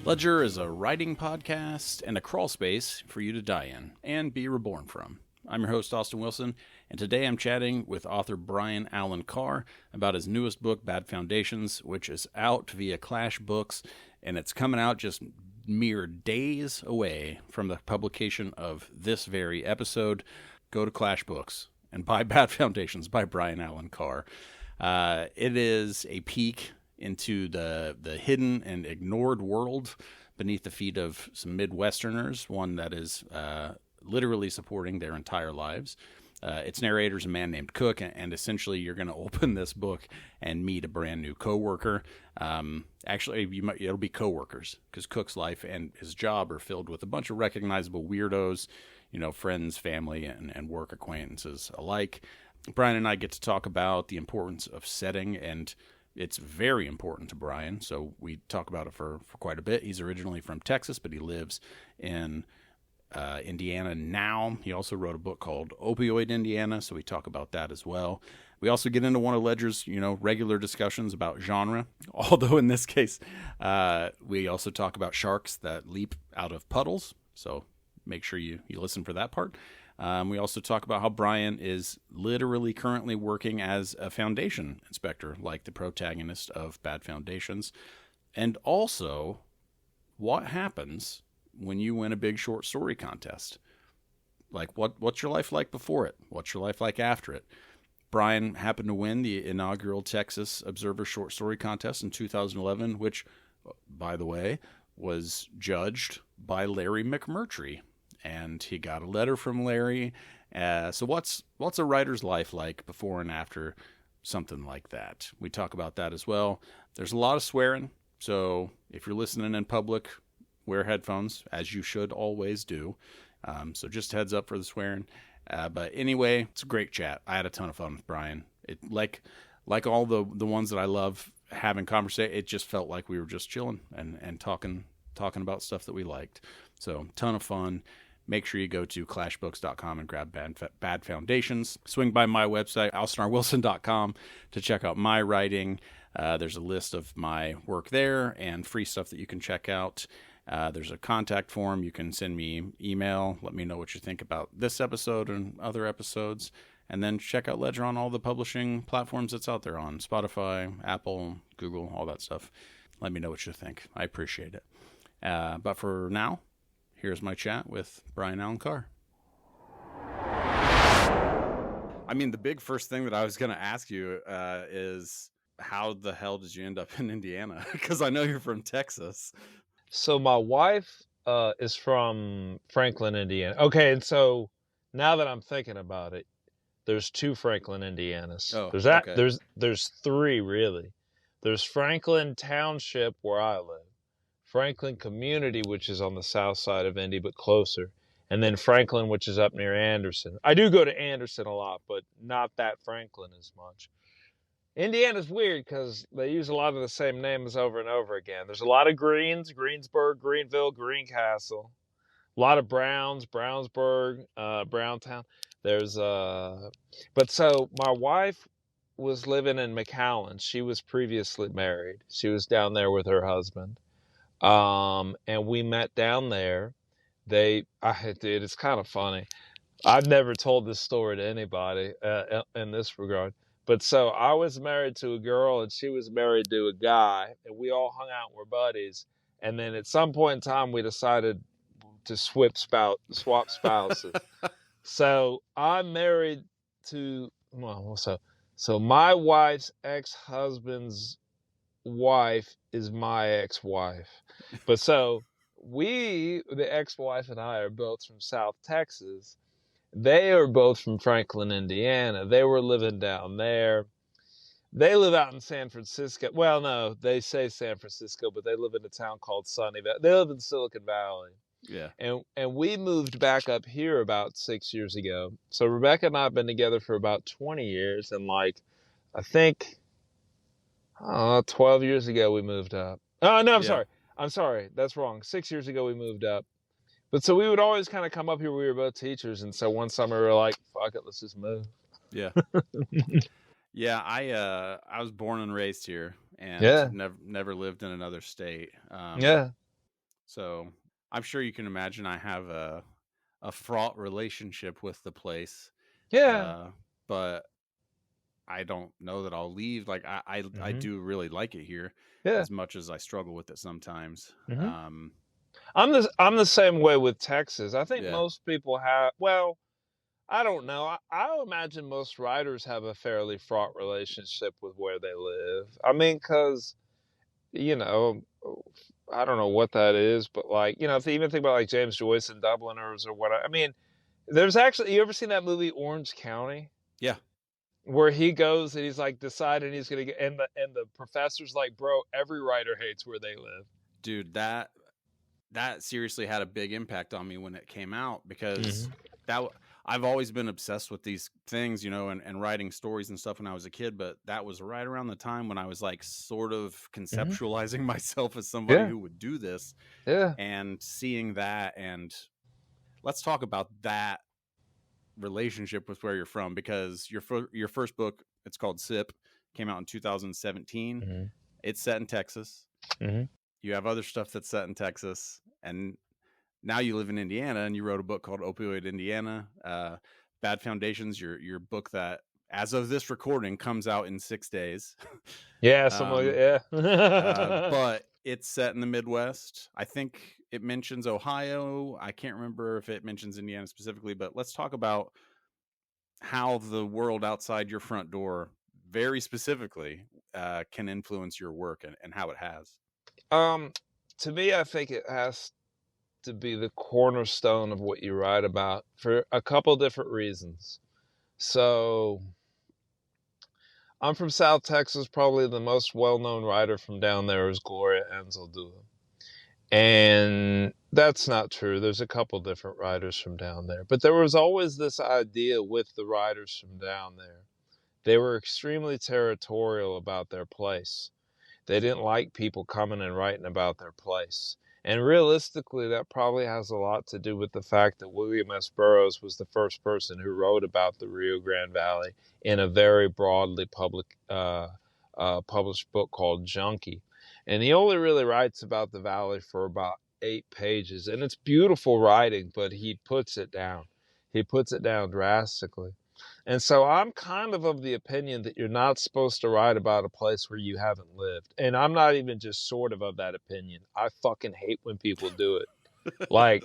Ledger is a writing podcast and a crawlspace for you to die in and be reborn from. I'm your host, Austin Wilson, and today I'm chatting with author Brian Allen Carr about his newest book, Bad Foundations, which is out via Clash Books, and it's coming out just mere days away from the publication of this very episode. Go to Clash Books and buy Bad Foundations by Brian Allen Carr. It is a peek into the hidden and ignored world beneath the feet of some midwesterners, one that is literally supporting their entire lives. Its narrator is a man named Cook, and essentially you're going to open this book and meet a brand new coworker. Actually, it'll be coworkers, because Cook's life and his job are filled with a bunch of recognizable weirdos, friends, family, and work acquaintances alike. Brian and I get to talk about the importance of setting, and it's very important to Brian, so we talk about it for quite a bit. He's originally from Texas, but he lives in Indiana now. He also wrote a book called Opioid, Indiana, so we talk about that as well. We also get into one of Ledger's, regular discussions about genre, although in this case, we also talk about sharks that leap out of puddles, so make sure you listen for that part. We also talk about how Brian is literally currently working as a foundation inspector, like the protagonist of Bad Foundations, and also what happens when you win a big short story contest. Like, what's your life like before it? What's your life like after it? Brian happened to win the inaugural Texas Observer Short Story Contest in 2011, which, by the way, was judged by Larry McMurtry. And he got a letter from Larry. So what's a writer's life like before and after something like that? We talk about that as well. There's a lot of swearing, so if you're listening in public, wear headphones, as you should always do. So just heads up for the swearing. But anyway, it's a great chat. I had a ton of fun with Brian. It like all the ones that I love having conversation. It just felt like we were just chilling and talking about stuff that we liked. So ton of fun. Make sure you go to clashbooks.com and grab Bad Foundations. Swing by my website, alstonrwilson.com, to check out my writing. There's a list of my work there and free stuff that you can check out. There's a contact form. You can send me email. Let me know what you think about this episode and other episodes. And then check out Ledger on all the publishing platforms that's out there on Spotify, Apple, Google, all that stuff. Let me know what you think. I appreciate it. But for now, here's my chat with Brian Allen Carr. I mean, the big first thing that I was going to ask you is, how the hell did you end up in Indiana? Because I know you're from Texas. So my wife is from Franklin, Indiana. Okay, and so now that I'm thinking about it, there's two Franklin, Indianas. Oh, there's that. okay. There's three really. There's Franklin Township, where I live. Franklin Community, which is on the south side of Indy, but closer. And then Franklin, which is up near Anderson. I do go to Anderson a lot, but not that Franklin as much. Indiana's weird because they use a lot of the same names over and over again. There's a lot of Greens, Greensburg, Greenville, Greencastle. A lot of Browns, Brownsburg, Browntown. But so my wife was living in McAllen. She was previously married. She was down there with her husband. And we met down there. Dude, it's kind of funny. I've never told this story to anybody in this regard. But so I was married to a girl and she was married to a guy, and we all hung out and were buddies. And then at some point in time, we decided to swap spouses. So I'm married to, so my wife's ex-husband's wife is my ex-wife. But so the ex-wife and I, are both from South Texas. They are both from Franklin, Indiana. They were living down there. They live out in San Francisco. Well, no, they say San Francisco, but they live in a town called Sunnyvale. They live in Silicon Valley. Yeah. And we moved back up here about 6 years ago. So Rebecca and I have been together for about 20 years. And I think 12 years ago we moved up. Oh, no, I'm sorry. That's wrong. 6 years ago we moved up. But so we would always kind of come up here. We were both teachers. And so one summer we were like, fuck it, let's just move. Yeah. Yeah, I was born and raised here, and never lived in another state. Yeah. So I'm sure you can imagine I have a fraught relationship with the place, Yeah. but I don't know that I'll leave. Like I Hmm. do really like it here, Yeah. as much as I struggle with it sometimes. Hmm. I'm the same way with Texas. I think Yeah, most people have. Well, I don't know. I imagine most writers have a fairly fraught relationship with where they live. I mean, because you know, I don't know what that is, but like, if you even think about like James Joyce and Dubliners or what, I mean, there's actually, you ever seen that movie Orange County? yeah, Where he goes and he's like deciding he's gonna get, and the professor's like, bro, every writer hates where they live. dude, that seriously had a big impact on me when it came out, because Hmm. that I've always been obsessed with these things, and writing stories and stuff when I was a kid. But that was right around the time when I was like sort of Hmm. conceptualizing myself as somebody Yeah, who would do this, yeah. and seeing that. And let's talk about that relationship with where you're from, because your first book, it's called Sip, came out in 2017. Hmm. It's set in Texas. Hmm. You have other stuff that's set in Texas, and now you live in Indiana, and you wrote a book called Opioid Indiana. Bad Foundations, your book that, as of this recording, comes out in 6 days. Yeah, something like um, that. Yeah. but it's set in the Midwest. I think it mentions Ohio. I can't remember if it mentions Indiana specifically, but let's talk about how the world outside your front door, very specifically, can influence your work, and how it has. um, to me, I think it has to be the cornerstone of what you write about for a couple different reasons. So, I'm from South Texas. Probably the most well-known writer from down there is Gloria Anzaldúa. And that's not true. There's a couple different writers from down there. But there was always this idea with the writers from down there. They were extremely territorial about their place. They didn't like people coming and writing about their place. And realistically, that probably has a lot to do with the fact that William S. Burroughs was the first person who wrote about the Rio Grande Valley in a very broadly published book called Junkie. And he only really writes about the valley for about 8 pages. And it's beautiful writing, but he puts it down. He puts it down drastically. And so I'm kind of the opinion that you're not supposed to write about a place where you haven't lived. And I'm not even just sort of that opinion. I fucking hate when people do it. Like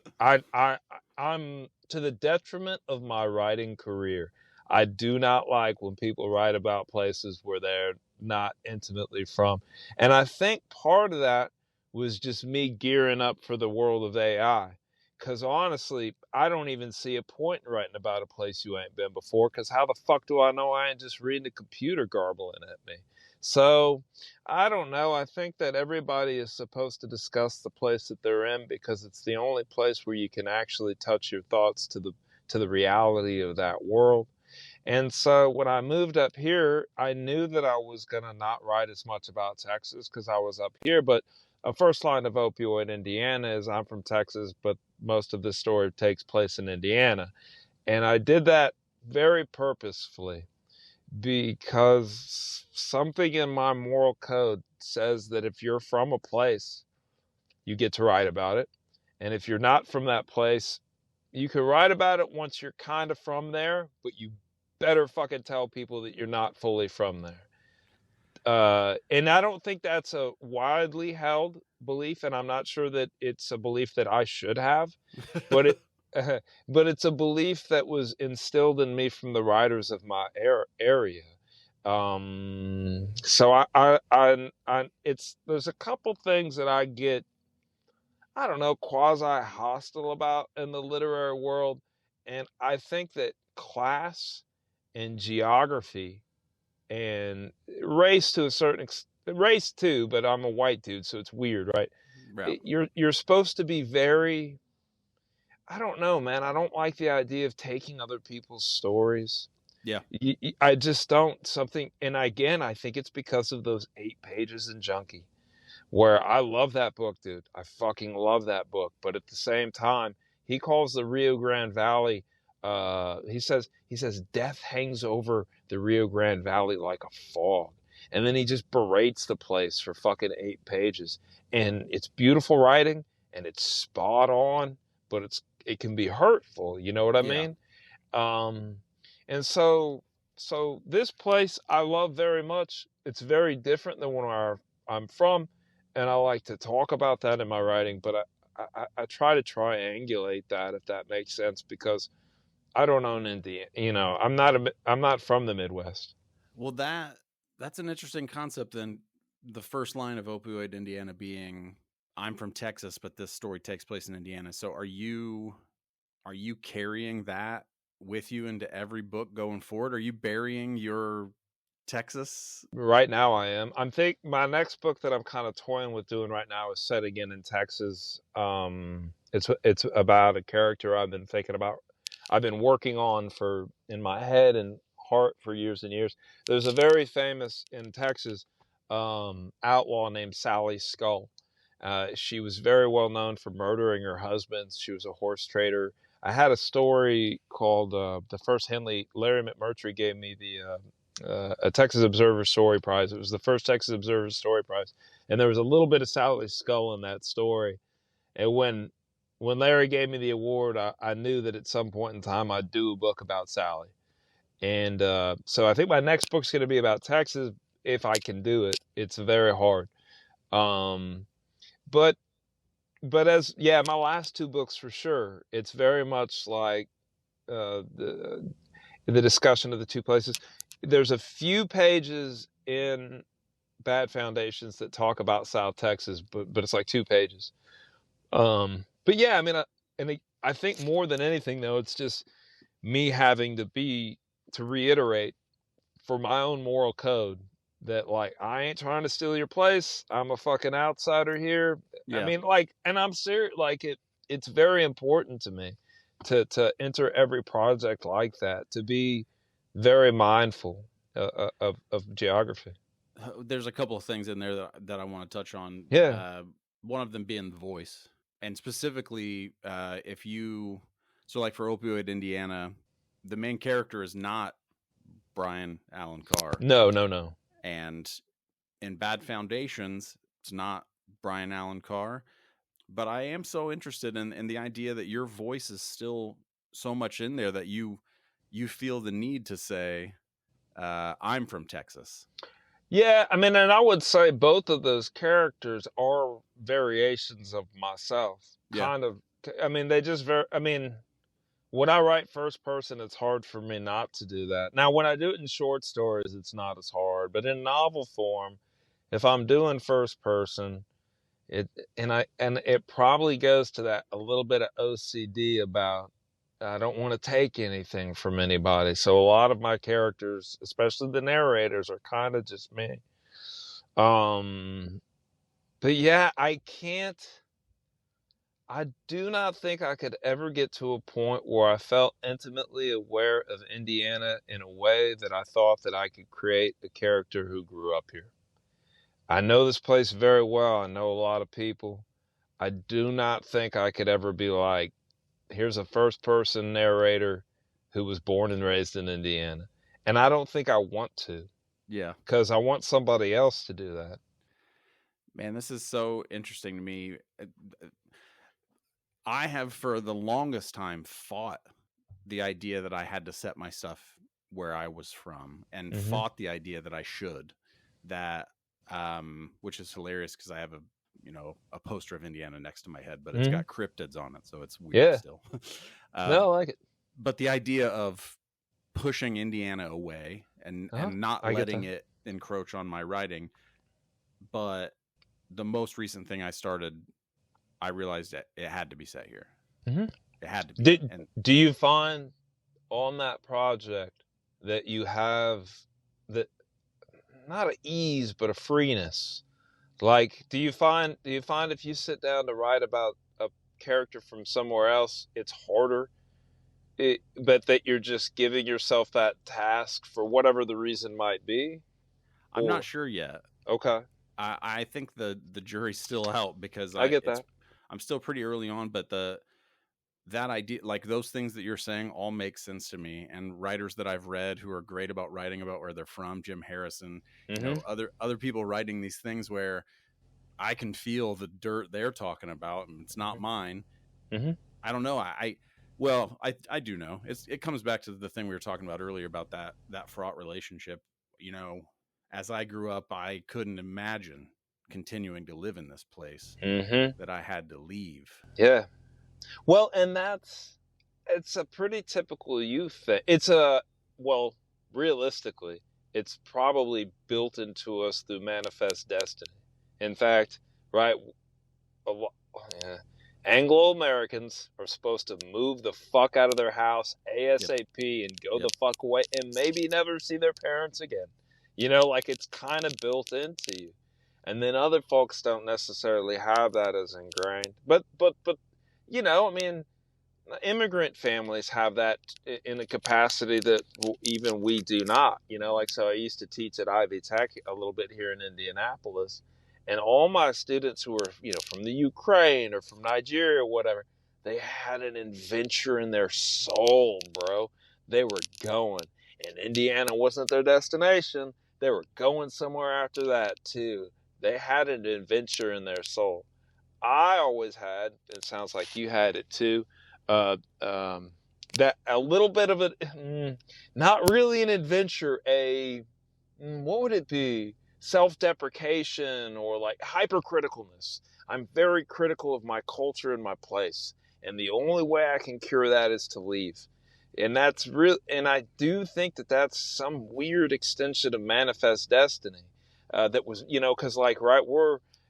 I'm to the detriment of my writing career. I do not like when people write about places where they're not intimately from. And I think part of that was just me gearing up for the world of AI. Because honestly, I don't even see a point in writing about a place you ain't been before. Because how the fuck do I know I ain't just reading a computer garbling at me? So I don't know. I think that everybody is supposed to discuss the place that they're in because it's the only place where you can actually touch your thoughts to the reality of that world. And so when I moved up here, I knew that I was going to not write as much about Texas because I was up here. But a first line of Opioid Indiana is I'm from Texas, but most of the story takes place in Indiana. And I did that very purposefully because something in my moral code says that if you're from a place, you get to write about it. And if you're not from that place, you can write about it once you're kind of from there, but you better fucking tell people that you're not fully from there. And I don't think that's a widely held belief, and I'm not sure that it's a belief that I should have, but but it's a belief that was instilled in me from the writers of my area. So it's there's a couple things that I get, I don't know, quasi hostile about in the literary world, and I think that class and geography and race to a certain extent, race too, but I'm a white dude, so it's weird, right? Yeah. You're supposed to be very, I don't know, man. I don't like the idea of taking other people's stories. Yeah. I just don't something, and again, I think it's because of those 8 pages in Junkie, where I love that book, dude. I fucking love that book. But at the same time, he calls the Rio Grande Valley. He says death hangs over the Rio Grande Valley like a fog, and then he just berates the place for fucking 8 pages, and it's beautiful writing, and it's spot on, but it can be hurtful. You know what I mean? And so this place I love very much. It's very different than where I'm from, and I like to talk about that in my writing. But I try to triangulate that, if that makes sense, because I don't own Indiana. You know, I'm not from the Midwest. Well, that's an interesting concept. Then the first line of Opioid, Indiana, being, "I'm from Texas, but this story takes place in Indiana." So are you carrying that with you into every book going forward? Are you burying your Texas? Right now I am. My next book that I'm kind of toying with doing right now is set again in Texas. It's about a character I've been working on in my head and heart for years and years. There's a very famous in Texas outlaw named Sally Skull. She was very well known for murdering her husbands. She was a horse trader. I had a story called the first Henley. Larry McMurtry gave me a Texas Observer Story Prize. It was the first Texas Observer Story Prize, and there was a little bit of Sally Skull in that story. And when Larry gave me the award, I knew that at some point in time I'd do a book about Sally. And so I think my next book's going to be about Texas, if I can do it. It's very hard. But my last two books for sure, it's very much like the discussion of the two places. There's a few pages in Bad Foundations that talk about South Texas, but it's like 2 pages. But yeah, I mean, I think more than anything though, it's just me having to reiterate for my own moral code that, like, I ain't trying to steal your place. I'm a fucking outsider here. Yeah. I mean, like, and I'm serious, like it's very important to me to enter every project like that, to be very mindful of geography. There's a couple of things in there that I want to touch on. Yeah. One of them being the voice, and specifically, so like for Opioid, Indiana, the main character is not Brian Allen Carr. No. And in Bad Foundations, it's not Brian Allen Carr. But I am so interested in the idea that your voice is still so much in there that you feel the need to say, I'm from Texas. Yeah, I mean, and I would say both of those characters are variations of myself. Yeah. Kind of. I mean, when I write first person, it's hard for me not to do that. Now, when I do it in short stories, it's not as hard. But in novel form, if I'm doing first person, it probably goes to that a little bit of OCD about I don't want to take anything from anybody. So a lot of my characters, especially the narrators, are kind of just me. But yeah, I do not think I could ever get to a point where I felt intimately aware of Indiana in a way that I thought that I could create a character who grew up here. I know this place very well. I know a lot of people. I do not think I could ever be like, here's a first-person narrator who was born and raised in Indiana. And I don't think I want to. Yeah. Because I want somebody else to do that. Man, this is so interesting to me. I have, for the longest time, fought the idea that I had to set my stuff where I was from, and fought the idea that I should. That, which is hilarious because I have a poster of Indiana next to my head, but it's got cryptids on it, so it's weird still. No, I like it. But the idea of pushing Indiana away and not letting it encroach on my writing. But the most recent thing I started, I realized that it had to be set here. It had to be. Do you find on that project that you have that, not an ease, but a freeness? Like, do you find if you sit down to write about a character from somewhere else, it's harder, but that you're just giving yourself that task for whatever the reason might be? I'm not sure yet. Okay. I think the jury's still out because I get that. I'm still pretty early on, but that idea, like those things that you're saying, all make sense to me. And writers that I've read who are great about writing about where they're from, Jim Harrison, other people writing these things where I can feel the dirt they're talking about, and it's not mine. Mm-hmm. I don't know. I do know. It comes back to the thing we were talking about earlier about that fraught relationship. You know, as I grew up, I couldn't imagine continuing to live in this place, that I had to leave. Yeah. Well, and it's a pretty typical youth thing. Realistically, it's probably built into us through manifest destiny. In fact, right, Anglo-Americans are supposed to move the fuck out of their house ASAP and go the fuck away and maybe never see their parents again. You know, like it's kind of built into you. And then other folks don't necessarily have that as ingrained. But you know, I mean, immigrant families have that in a capacity that even we do not. You know, like, so I used to teach at Ivy Tech a little bit here in Indianapolis, and all my students who were, you know, from the Ukraine or from Nigeria or whatever, they had an adventure in their soul, bro. They were going, and Indiana wasn't their destination. They were going somewhere after that too. They had an adventure in their soul. I always had, it sounds like you had it too, that a little bit of it, not really an adventure, what would it be? Self-deprecation or like hypercriticalness. I'm very critical of my culture and my place. And the only way I can cure that is to leave. And that's real. And I do think that that's some weird extension of manifest destiny. That was, you know, cause like, right,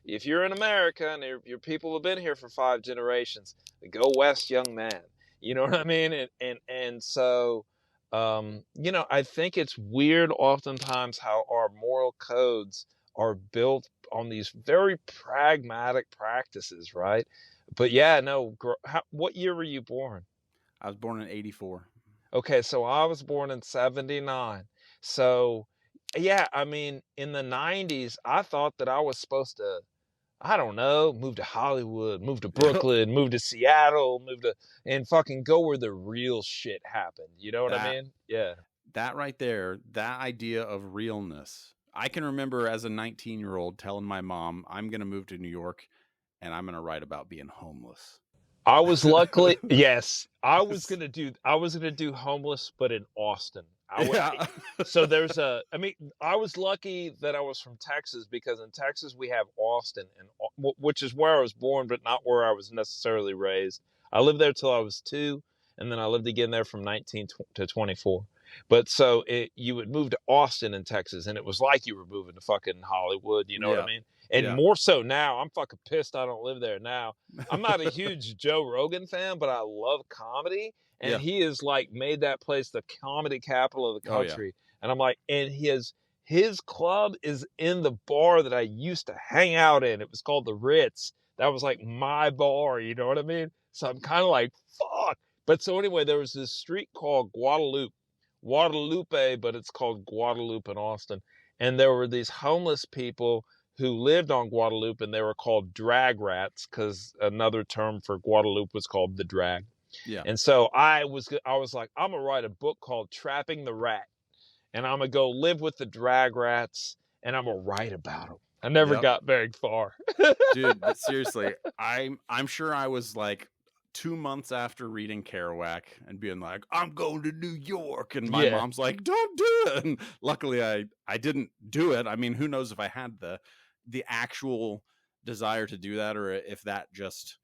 if you're in America and your people have been here for 5 generations, go west, young man. You know what I mean? And so, you know, I think it's weird oftentimes how our moral codes are built on these very pragmatic practices, right? But yeah, no, what year were you born? I was born in 84. Okay, so I was born in 79. So, yeah, I mean, in the 90s, I thought that I was supposed to, I don't know, move to Hollywood, move to Brooklyn, move to Seattle, and fucking go where the real shit happened. You know what I mean? Yeah. That right there, that idea of realness. I can remember as a 19-year-old telling my mom, I'm going to move to New York and I'm going to write about being homeless. I was luckily, yes, I was going to do homeless, but in Austin. So I was lucky that I was from Texas, because in Texas we have Austin, which is where I was born, but not where I was necessarily raised. I lived there till I was 2, and then I lived again there from 19 to 24. But so you would move to Austin in Texas, and it was like you were moving to fucking Hollywood. You know what I mean? And more so now, I'm fucking pissed I don't live there now. I'm not a huge Joe Rogan fan, but I love comedy. And he has like made that place the comedy capital of the country. And I'm like, and his club is in the bar that I used to hang out in. It was called the Ritz. That was like my bar, you know what I mean? So I'm kind of like, fuck. But so anyway, there was this street called Guadalupe, but it's called Guadalupe in Austin. And there were these homeless people who lived on Guadalupe, and they were called drag rats, because another term for Guadalupe was called the drag. Yeah. And so I was like, I'm gonna write a book called Trapping the Rat, and I'm gonna go live with the drag rats, and I'm gonna write about them. I never got very far. Dude, but seriously, I'm sure I was like 2 months after reading Kerouac and being like, I'm going to New York. And my mom's like, don't do it. And luckily I didn't do it. I mean, who knows if I had the actual desire to do that, or if that just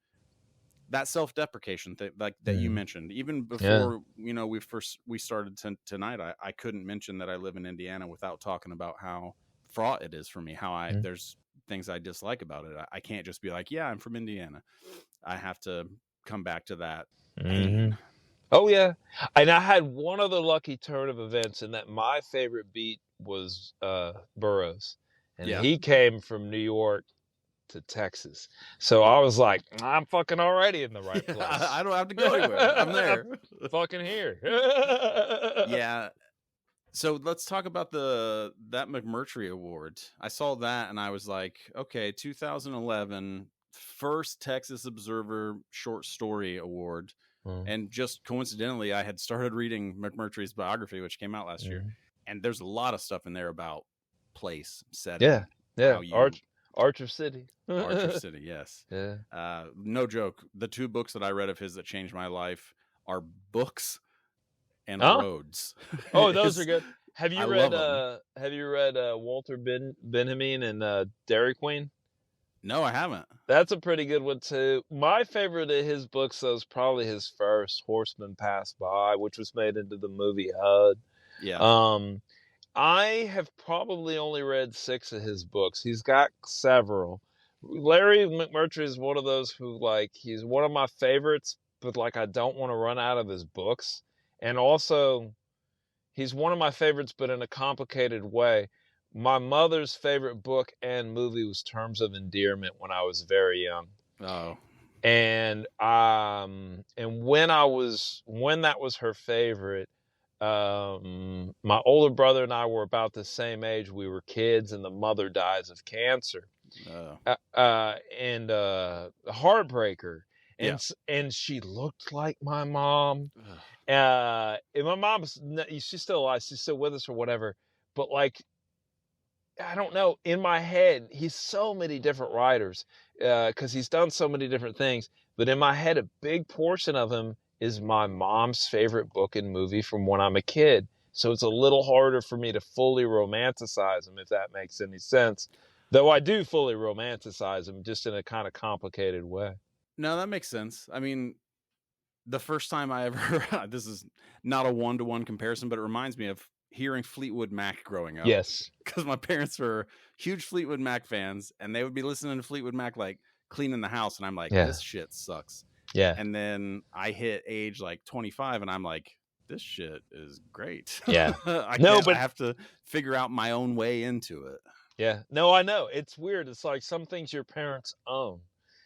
that self-deprecation thing, like that you mentioned, even before, you know, we started tonight, I couldn't mention that I live in Indiana without talking about how fraught it is for me, how there's things I dislike about it. I can't just be like, yeah, I'm from Indiana. I have to come back to that. Oh yeah. And I had one other lucky turn of events, in that my favorite beat was Burroughs, and he came from New York to Texas. So I was like, I'm fucking already in the right place. I don't have to go anywhere. I'm there. I'm fucking here. Yeah. So let's talk about that McMurtry Award. I saw that and I was like, okay, 2011 first Texas Observer Short Story Award. And just coincidentally, I had started reading McMurtry's biography, which came out last year. And there's a lot of stuff in there about place, setting. Yeah. Archer City. Archer City, yes. Yeah. No joke. The 2 books that I read of his that changed my life are Books and Huh? Roads. Oh, those are good. Have you I read love 'em. have you read Walter Benjamin and Dairy Queen? No, I haven't. That's a pretty good one too. My favorite of his books though is probably his first, Horseman Pass By, which was made into the movie HUD. Yeah. I have probably only read 6 of his books. He's got several. Larry McMurtry is one of those who, like, he's one of my favorites, but like I don't want to run out of his books. And also, he's one of my favorites, but in a complicated way. My mother's favorite book and movie was Terms of Endearment when I was very young. Oh. And when that was her favorite, my older brother and I were about the same age. We were kids, and the mother dies of cancer. Oh. And Heartbreaker, Yeah. and she looked like my mom. Ugh. And my mom's, she's still alive, she's still with us or whatever. But like, I don't know, in my head, he's so many different writers, because he's done so many different things. But in my head, a big portion of him is my mom's favorite book and movie from when I'm a kid. So it's a little harder for me to fully romanticize him, if that makes any sense. Though I do fully romanticize him, just in a kind of complicated way. No, that makes sense. I mean, the first time I ever, this is not a one-to-one comparison, but it reminds me of hearing Fleetwood Mac growing up. Yes. Because my parents were huge Fleetwood Mac fans, and they would be listening to Fleetwood Mac, like, cleaning the house, and I'm like, this shit sucks. Yeah. And then I hit age, like, 25, and I'm like, this shit is great. Yeah. I have to figure out my own way into it. Yeah. No, I know. It's weird. It's like some things your parents own.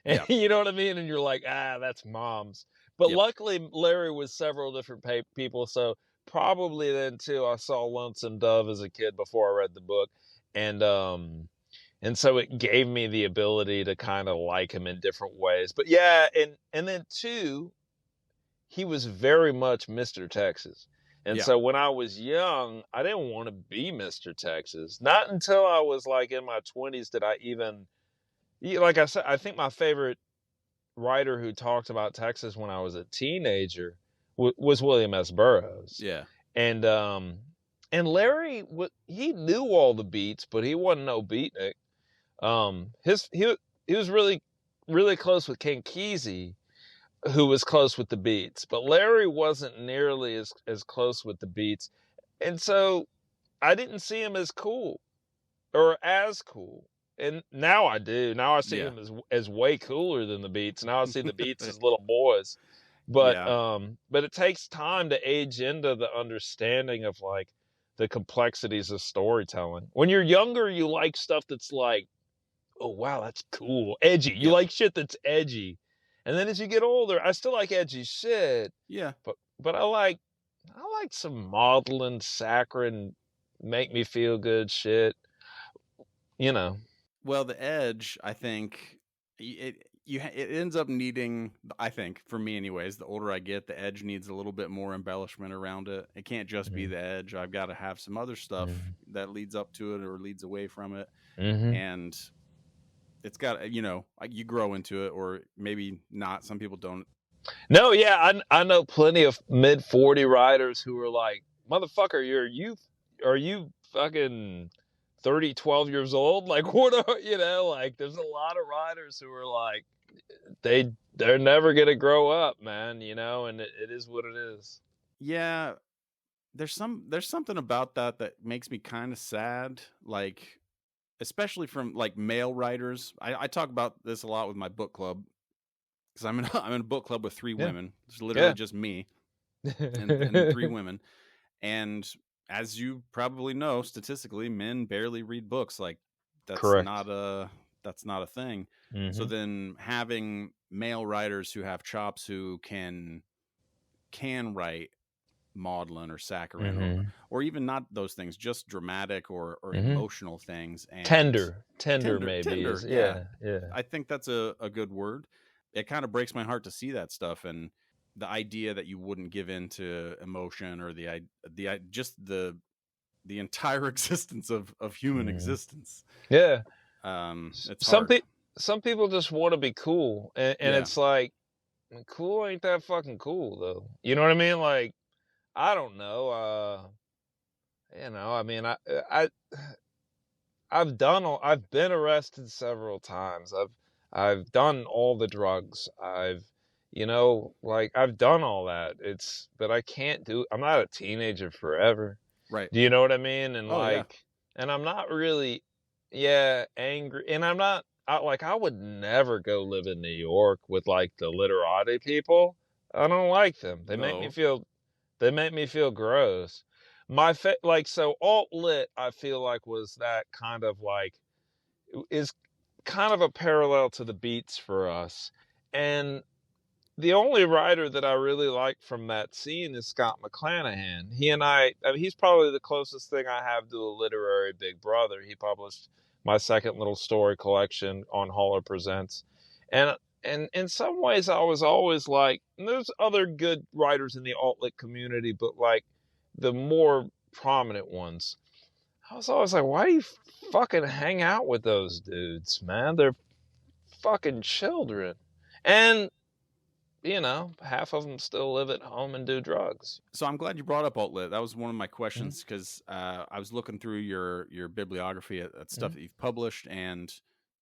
And Yeah. you know what I mean? And you're like, that's mom's. But luckily, Larry was several different people. So probably then, too, I saw Lonesome Dove as a kid before I read the book. And so it gave me the ability to kind of like him in different ways. But yeah, and then, too, he was very much Mr. Texas. And so when I was young, I didn't want to be Mr. Texas. Not until I was like in my 20s did I even, like I said, I think my favorite writer who talked about Texas when I was a teenager was William S. Burroughs. Yeah. And Larry, he knew all the beats, but he wasn't no beatnik. He was really, really close with Ken Kesey, who was close with the beats, but Larry wasn't nearly as close with the beats. And so I didn't see him as cool or as cool. And now I do. Now I see him as way cooler than the beats. Now I see the beats as little boys. But but it takes time to age into the understanding of like the complexities of storytelling. When you're younger, you like stuff that's like, oh wow, that's cool. Edgy. You like shit that's edgy. And then as you get older, I still like edgy shit. Yeah. But I like some maudlin, saccharine, make me feel good shit. You know. Well, the edge, I think it ends up needing, I think, for me anyways, the older I get, the edge needs a little bit more embellishment around it. It can't just be the edge. I've got to have some other stuff that leads up to it or leads away from it. And it's got, you grow into it, or maybe not. Some people don't. No, yeah, I know plenty of mid-40 writers who are like, motherfucker, are you fucking 30, 12 years old? Like, what are, like, there's a lot of writers who are like, they're never going to grow up, man, and it is what it is. Yeah. There's something about that makes me kind of sad. Like, especially from like male writers. I talk about this a lot with my book club, because I'm in a book club with 3 women. It's literally just me and 3 women. And as you probably know, statistically, men barely read books. Like, that's Correct. not a thing. So then having male writers who have chops, who can write maudlin or saccharine or even not those things, just dramatic or emotional things, and tender maybe. Yeah. I think that's a good word. It kind of breaks my heart to see that stuff, and the idea that you wouldn't give in to emotion or the entire existence of human existence. Yeah. It's Some hard. some people just want to be cool, and Yeah. it's like, cool ain't that fucking cool though. You know what I mean? Like, I don't know. I mean, I I've been arrested several times. I've done all the drugs. I've done all that. But I can't I'm not a teenager forever. Right. Do you know what I mean? And Oh, yeah. and I'm not really, angry. And I would never go live in New York with like the literati people. I don't like them. No. They make me feel gross. So alt lit, I feel like was that kind of like, is kind of a parallel to the beats for us. And the only writer that I really like from that scene is Scott McClanahan. I mean, he's probably the closest thing I have to a literary big brother. He published my second little story collection on Holler Presents. And and in some ways I was always like, and there's other good writers in the alt-lit community, but like the more prominent ones, I was always like, why do you fucking hang out with those dudes, man? They're fucking children. And half of them still live at home and do drugs. So I'm glad you brought up alt lit. That was one of my questions because I was looking through your bibliography at stuff that you've published, and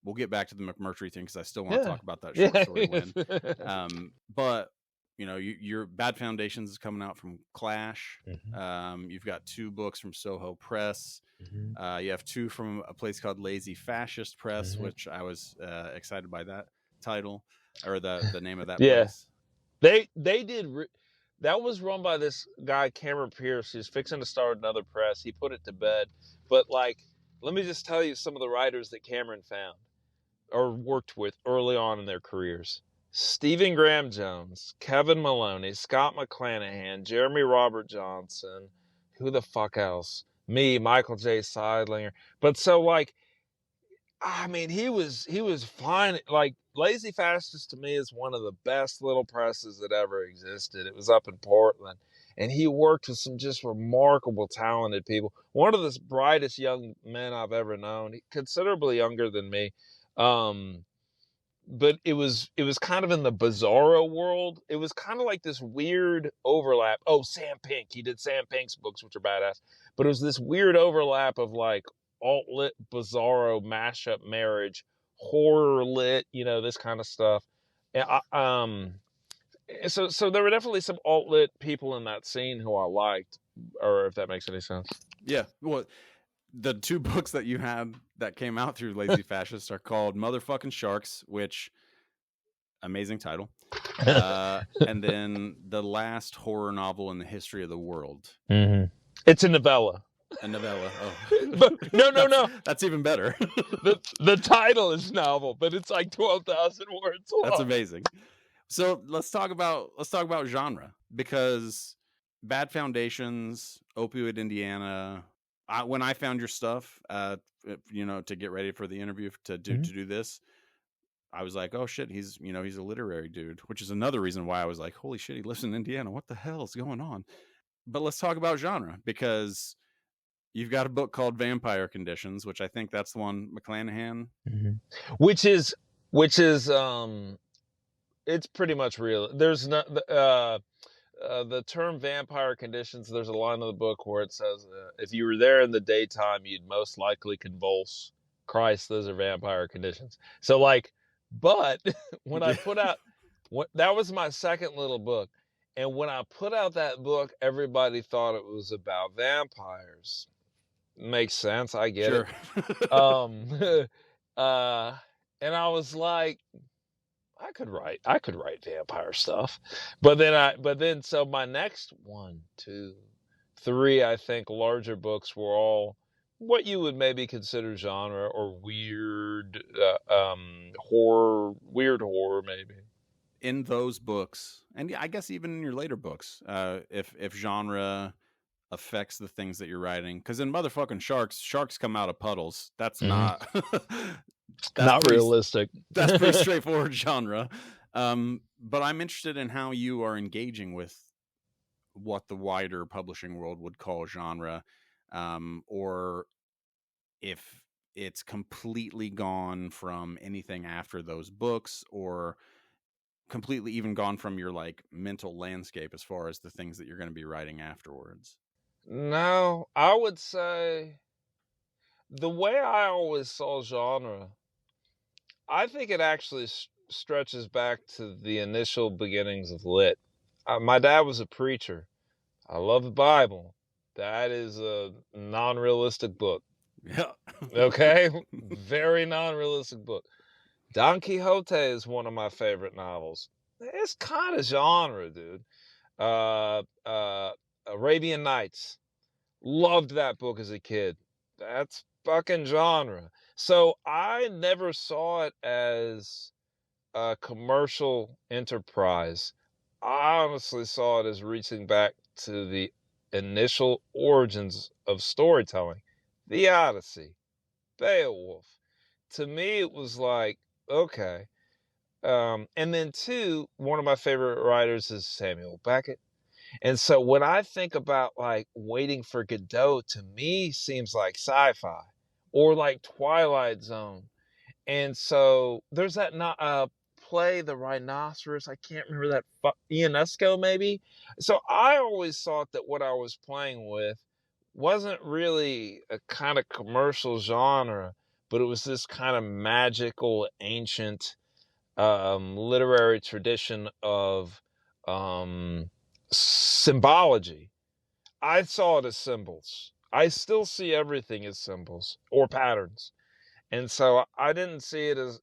we'll get back to the McMurtry thing because I still want to talk about that short story win. But your Bad Foundations is coming out from Clash. You've got 2 books from Soho Press. You have 2 from a place called Lazy Fascist Press, which I was excited by that title or the name of that place. They did. That was run by this guy, Cameron Pierce. He's fixing to start another press. He put it to bed. But let me just tell you some of the writers that Cameron found or worked with early on in their careers. Stephen Graham Jones, Kevin Maloney, Scott McClanahan, Jeremy Robert Johnson. Who the fuck else? Me, Michael J. Seidlinger. But so I mean, he was fine. Like, Lazy Fascist to me is one of the best little presses that ever existed. It was up in Portland, and he worked with some just remarkable, talented people. One of the brightest young men I've ever known, considerably younger than me. But it was kind of in the bizarro world. It was kind of like this weird overlap. Oh, Sam Pink. He did Sam Pink's books, which are badass. But it was this weird overlap of like alt-lit, bizarro, mashup marriage, horror lit, this kind of stuff. And so there were definitely some alt-lit people in that scene who I liked, or if that makes any sense. Yeah. Well, the 2 books that you had that came out through Lazy Fascist are called Motherfucking Sharks, which amazing title. And then the last horror novel in the history of the world. It's a novella. A novella. Oh, but no. That's even better. the title is novel, but it's like 12,000 words long. That's amazing. So let's talk about genre, because Bad Foundations, Opioid Indiana. When I found your stuff, to get ready for the interview to do this, I was like, oh shit, he's a literary dude, which is another reason why I was like, holy shit, he lives in Indiana. What the hell is going on? But let's talk about genre, because you've got a book called Vampire Conditions, which I think that's the one McClanahan. Which is it's pretty much real. There's not the term vampire conditions. There's a line in the book where it says, if you were there in the daytime, you'd most likely convulse. Christ, those are vampire conditions. So but when I put out, that was my second little book. And when I put out that book, everybody thought it was about vampires. Makes sense. I get it. And I was like, I could write vampire stuff. But then so my next 1, 2, 3, I think, larger books were all what you would maybe consider genre or weird horror, maybe. In those books, and I guess even in your later books, if genre affects the things that you're writing, because in Motherfucking Sharks come out of puddles. That's not not realistic. That's pretty straightforward genre. But I'm interested in how you are engaging with what the wider publishing world would call genre, or if it's completely gone from anything after those books, or completely even gone from your like mental landscape as far as the things that you're going to be writing afterwards? No, I would say the way I always saw genre, I think it actually stretches back to the initial beginnings of lit. My dad was a preacher. I love the Bible. That is a non-realistic book. Yeah. Okay? Very non-realistic book. Don Quixote is one of my favorite novels. It's kind of genre, dude. Uh, uh, Arabian Nights. Loved that book as a kid. That's fucking genre. So I never saw it as a commercial enterprise. I honestly saw it as reaching back to the initial origins of storytelling. The Odyssey, Beowulf. To me, it was like, okay. And then two, one of my favorite writers is Samuel Beckett. And so when I think about like Waiting for Godot, to me seems like sci-fi or like Twilight Zone. And so there's that play, The Rhinoceros. I can't remember that. Ionesco, maybe. So I always thought that what I was playing with wasn't really a kind of commercial genre, but it was this kind of magical, ancient literary tradition of symbology. I saw it as symbols. I still see everything as symbols or patterns. And so I didn't see it as,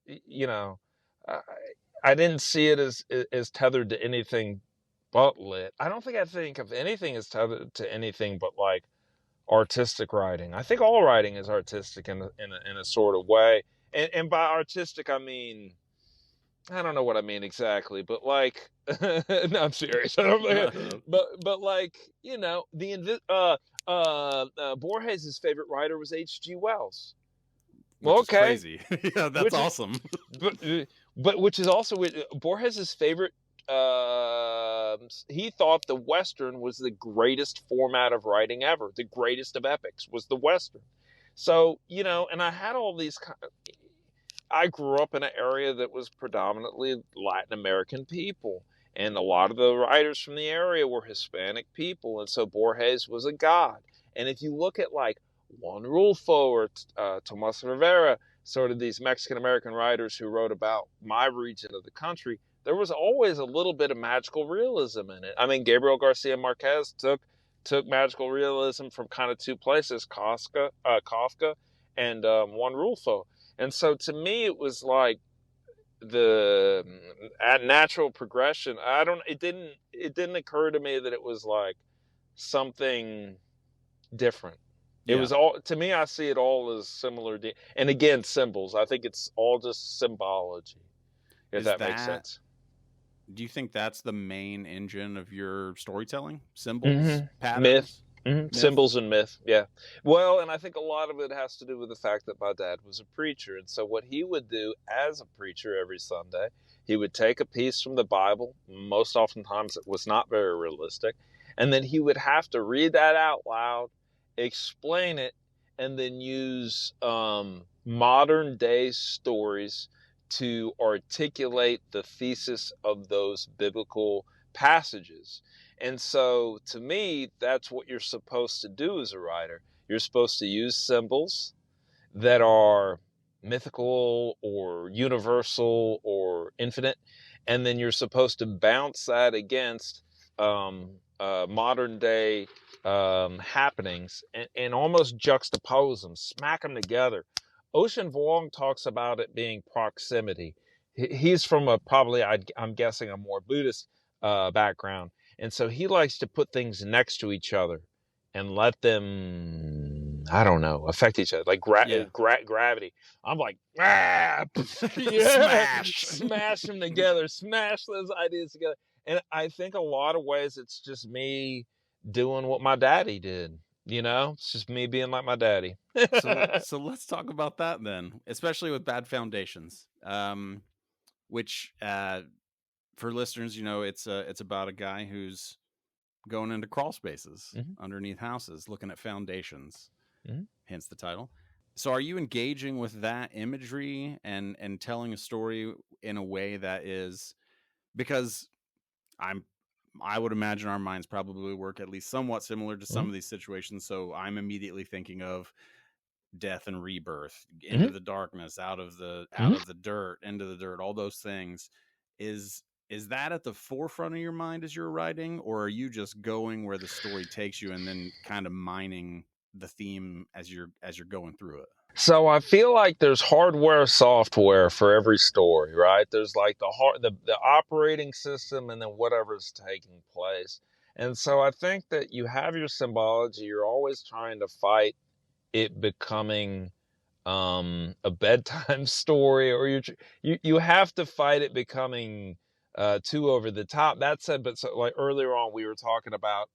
I, I didn't see it as tethered to anything but lit. I don't think I think of anything as tethered to anything but like artistic writing. I think all writing is artistic in a sort of way. And by artistic, I mean, I don't know what I mean exactly, but like, no, I'm serious. But like, Borges's favorite writer was H.G. Wells. Which is Okay, crazy. Yeah, that's awesome. but which is also Borges's favorite. He thought the Western was the greatest format of writing ever. The greatest of epics was the Western. So, and I had all these. I grew up in an area that was predominantly Latin American people, and a lot of the writers from the area were Hispanic people, and so Borges was a god. And if you look at like Juan Rulfo or Tomas Rivera, sort of these Mexican-American writers who wrote about my region of the country, there was always a little bit of magical realism in it. I mean, Gabriel Garcia Marquez took magical realism from kind of two places, Kafka and Juan Rulfo. And so to me, it was like the natural progression. It didn't occur to me that it was like something different. It was all, to me, I see it all as similar. And again, symbols. I think it's all just symbology, if that makes sense. Do you think that's the main engine of your storytelling? Symbols, patterns? Myth. Symbols and myth, yeah. Well, and I think a lot of it has to do with the fact that my dad was a preacher. And so what he would do as a preacher every Sunday, he would take a piece from the Bible. Most oftentimes it was not very realistic. And then he would have to read that out loud, explain it, and then use modern day stories to articulate the thesis of those biblical passages. And so to me, that's what you're supposed to do as a writer. You're supposed to use symbols that are mythical or universal or infinite. And then you're supposed to bounce that against modern day happenings and almost juxtapose them, smack them together. Ocean Vuong talks about it being proximity. He's from I'm guessing, a more Buddhist background. And so he likes to put things next to each other and let them, I don't know, affect each other, like gravity. I'm like, smash them together, smash those ideas together. And I think a lot of ways it's just me doing what my daddy did. It's just me being like my daddy. So let's talk about that then, especially with Bad Foundations, which for listeners, it's about a guy who's going into crawl spaces underneath houses, looking at foundations, hence the title. So are you engaging with that imagery and telling a story in a way that is, because I'm I would imagine our minds probably work at least somewhat similar to some Mhm. of these situations. So I'm immediately thinking of death and rebirth, into Mhm. the darkness, out Mhm. of the dirt, into the dirt, all those things. Is is that at the forefront of your mind as you're writing, or are you just going where the story takes you and then kind of mining the theme as you're going through it? So I feel like there's hardware, software for every story, right? There's like the operating system, and then whatever's taking place. And so I think that you have your symbology. You're always trying to fight it becoming a bedtime story, or you have to fight it becoming too over the top. That said, but so, like earlier on, we were talking about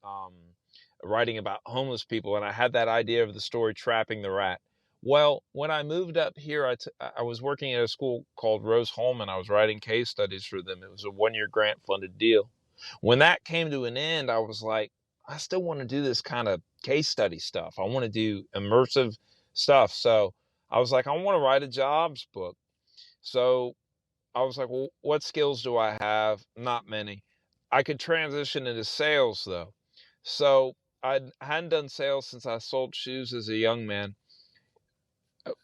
writing about homeless people, and I had that idea of the story Trapping the Rat. Well, when I moved up here, I was working at a school called Rose Holman. I was writing case studies for them. It was a 1-year grant funded deal. When that came to an end, I was like, I still want to do this kind of case study stuff. I want to do immersive stuff. So I was like, I want to write a jobs book. So I was like, well, what skills do I have? Not many. I could transition into sales though. So I hadn't done sales since I sold shoes as a young man.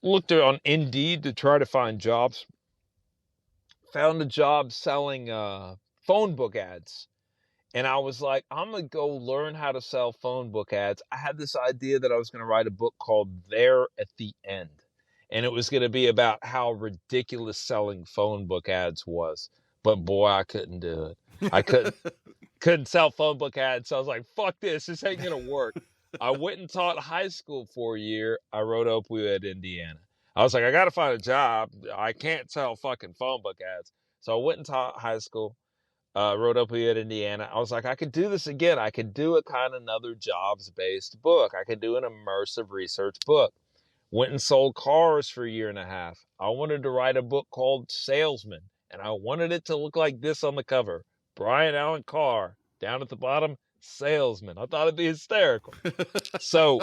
Looked on Indeed to try to find jobs. Found a job selling phone book ads. And I was like, I'm going to go learn how to sell phone book ads. I had this idea that I was going to write a book called There at the End. And it was going to be about how ridiculous selling phone book ads was. But boy, I couldn't do it. I couldn't sell phone book ads. So I was like, fuck this. This ain't going to work. I went and taught high school for a year. I wrote Opioid, Indiana. I was like, I got to find a job. I can't sell fucking phone book ads. So I went and taught high school. Wrote up here at Indiana. I was like, I could do this again. I could do a kind of another jobs based book. I could do an immersive research book. Went and sold cars for a year and a half. I wanted to write a book called Salesman, and I wanted it to look like this on the cover: Brian Allen Carr, down at the bottom, Salesman. I thought it'd be hysterical. So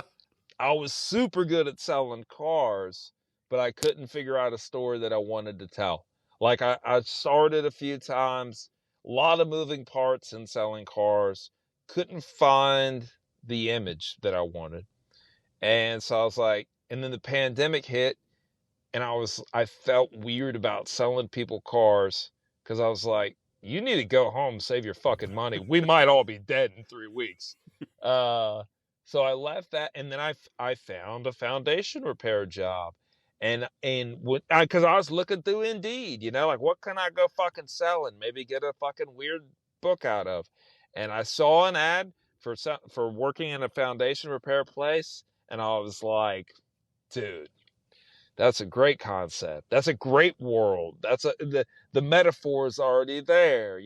I was super good at selling cars, but I couldn't figure out a story that I wanted to tell. Like I started a few times, a lot of moving parts in selling cars, couldn't find the image that I wanted. And so I was like, and then the pandemic hit, and I felt weird about selling people cars because I was like, you need to go home, save your fucking money. We might all be dead in 3 weeks. Uh, so I left that, and then I found a foundation repair job, and because I was looking through Indeed, like what can I go fucking sell and maybe get a fucking weird book out of, and I saw an ad for working in a foundation repair place, and I was like, dude, that's a great concept. That's a great world. The metaphor is already there.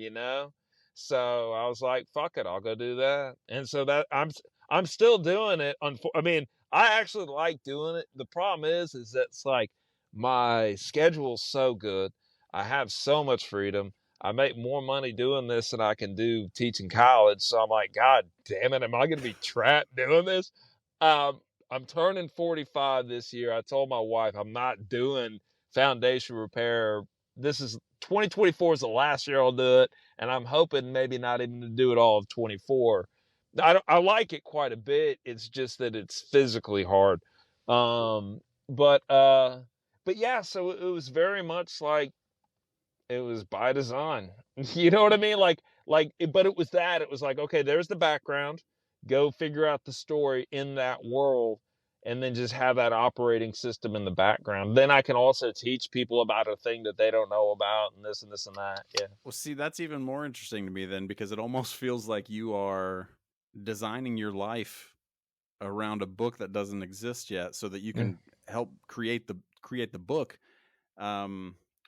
So I was like, fuck it, I'll go do that. And so that I'm still doing it. I mean, I actually like doing it. The problem is that it's like my schedule's so good. I have so much freedom. I make more money doing this than I can do teaching college. So I'm like, God damn it, am I going to be trapped doing this? Um, I'm turning 45 this year. I told my wife I'm not doing foundation repair. This is 2024 is the last year I'll do it, and I'm hoping maybe not even to do it all of 24. I like it quite a bit. It's just that it's physically hard. Um, but yeah, so it was very much like it was by design. You know what I mean? But it was that. It was like, okay, there's the background. Go figure out the story in that world, and then just have that operating system in the background. Then I can also teach people about a thing that they don't know about, and this and this and that. Yeah. Well, see, that's even more interesting to me then, because it almost feels like you are designing your life around a book that doesn't exist yet, so that you Mm. can help create the book,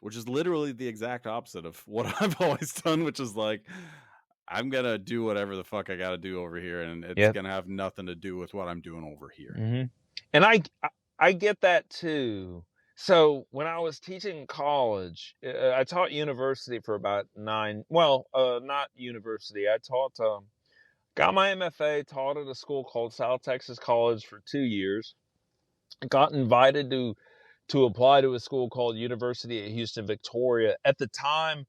which is literally the exact opposite of what I've always done, which is like, I'm gonna do whatever the fuck I gotta do over here, and it's Yep. gonna have nothing to do with what I'm doing over here. Mm-hmm. And I get that too. So when I was teaching college, I taught university for about not university. I taught got my MFA, taught at a school called South Texas College for 2 years. got invited to apply to a school called University of Houston Victoria. At the time,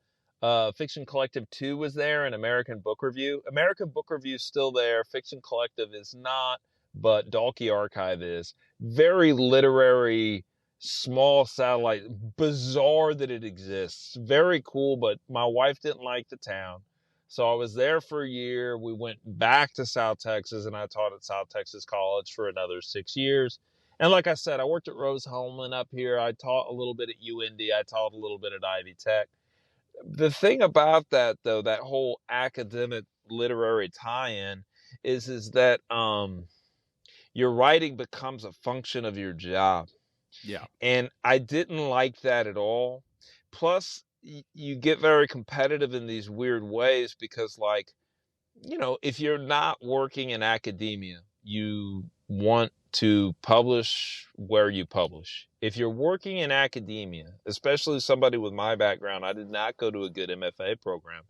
Fiction Collective 2 was there, and American Book Review. American Book Review is still there. Fiction Collective is not, but Dalkey Archive is. Very literary, small satellite. Bizarre that it exists. Very cool, but my wife didn't like the town. So I was there for a year. We went back to South Texas, and I taught at South Texas College for another 6 years. And like I said, I worked at Rose Holman up here. I taught a little bit at UND. I taught a little bit at Ivy Tech. The thing about that, though, that whole academic literary tie-in is that your writing becomes a function of your job. Yeah. And I didn't like that at all. Plus, you get very competitive in these weird ways because, like, you know, if you're not working in academia, you want to publish where you publish. If you're working in academia, especially somebody with my background, I did not go to a good MFA program.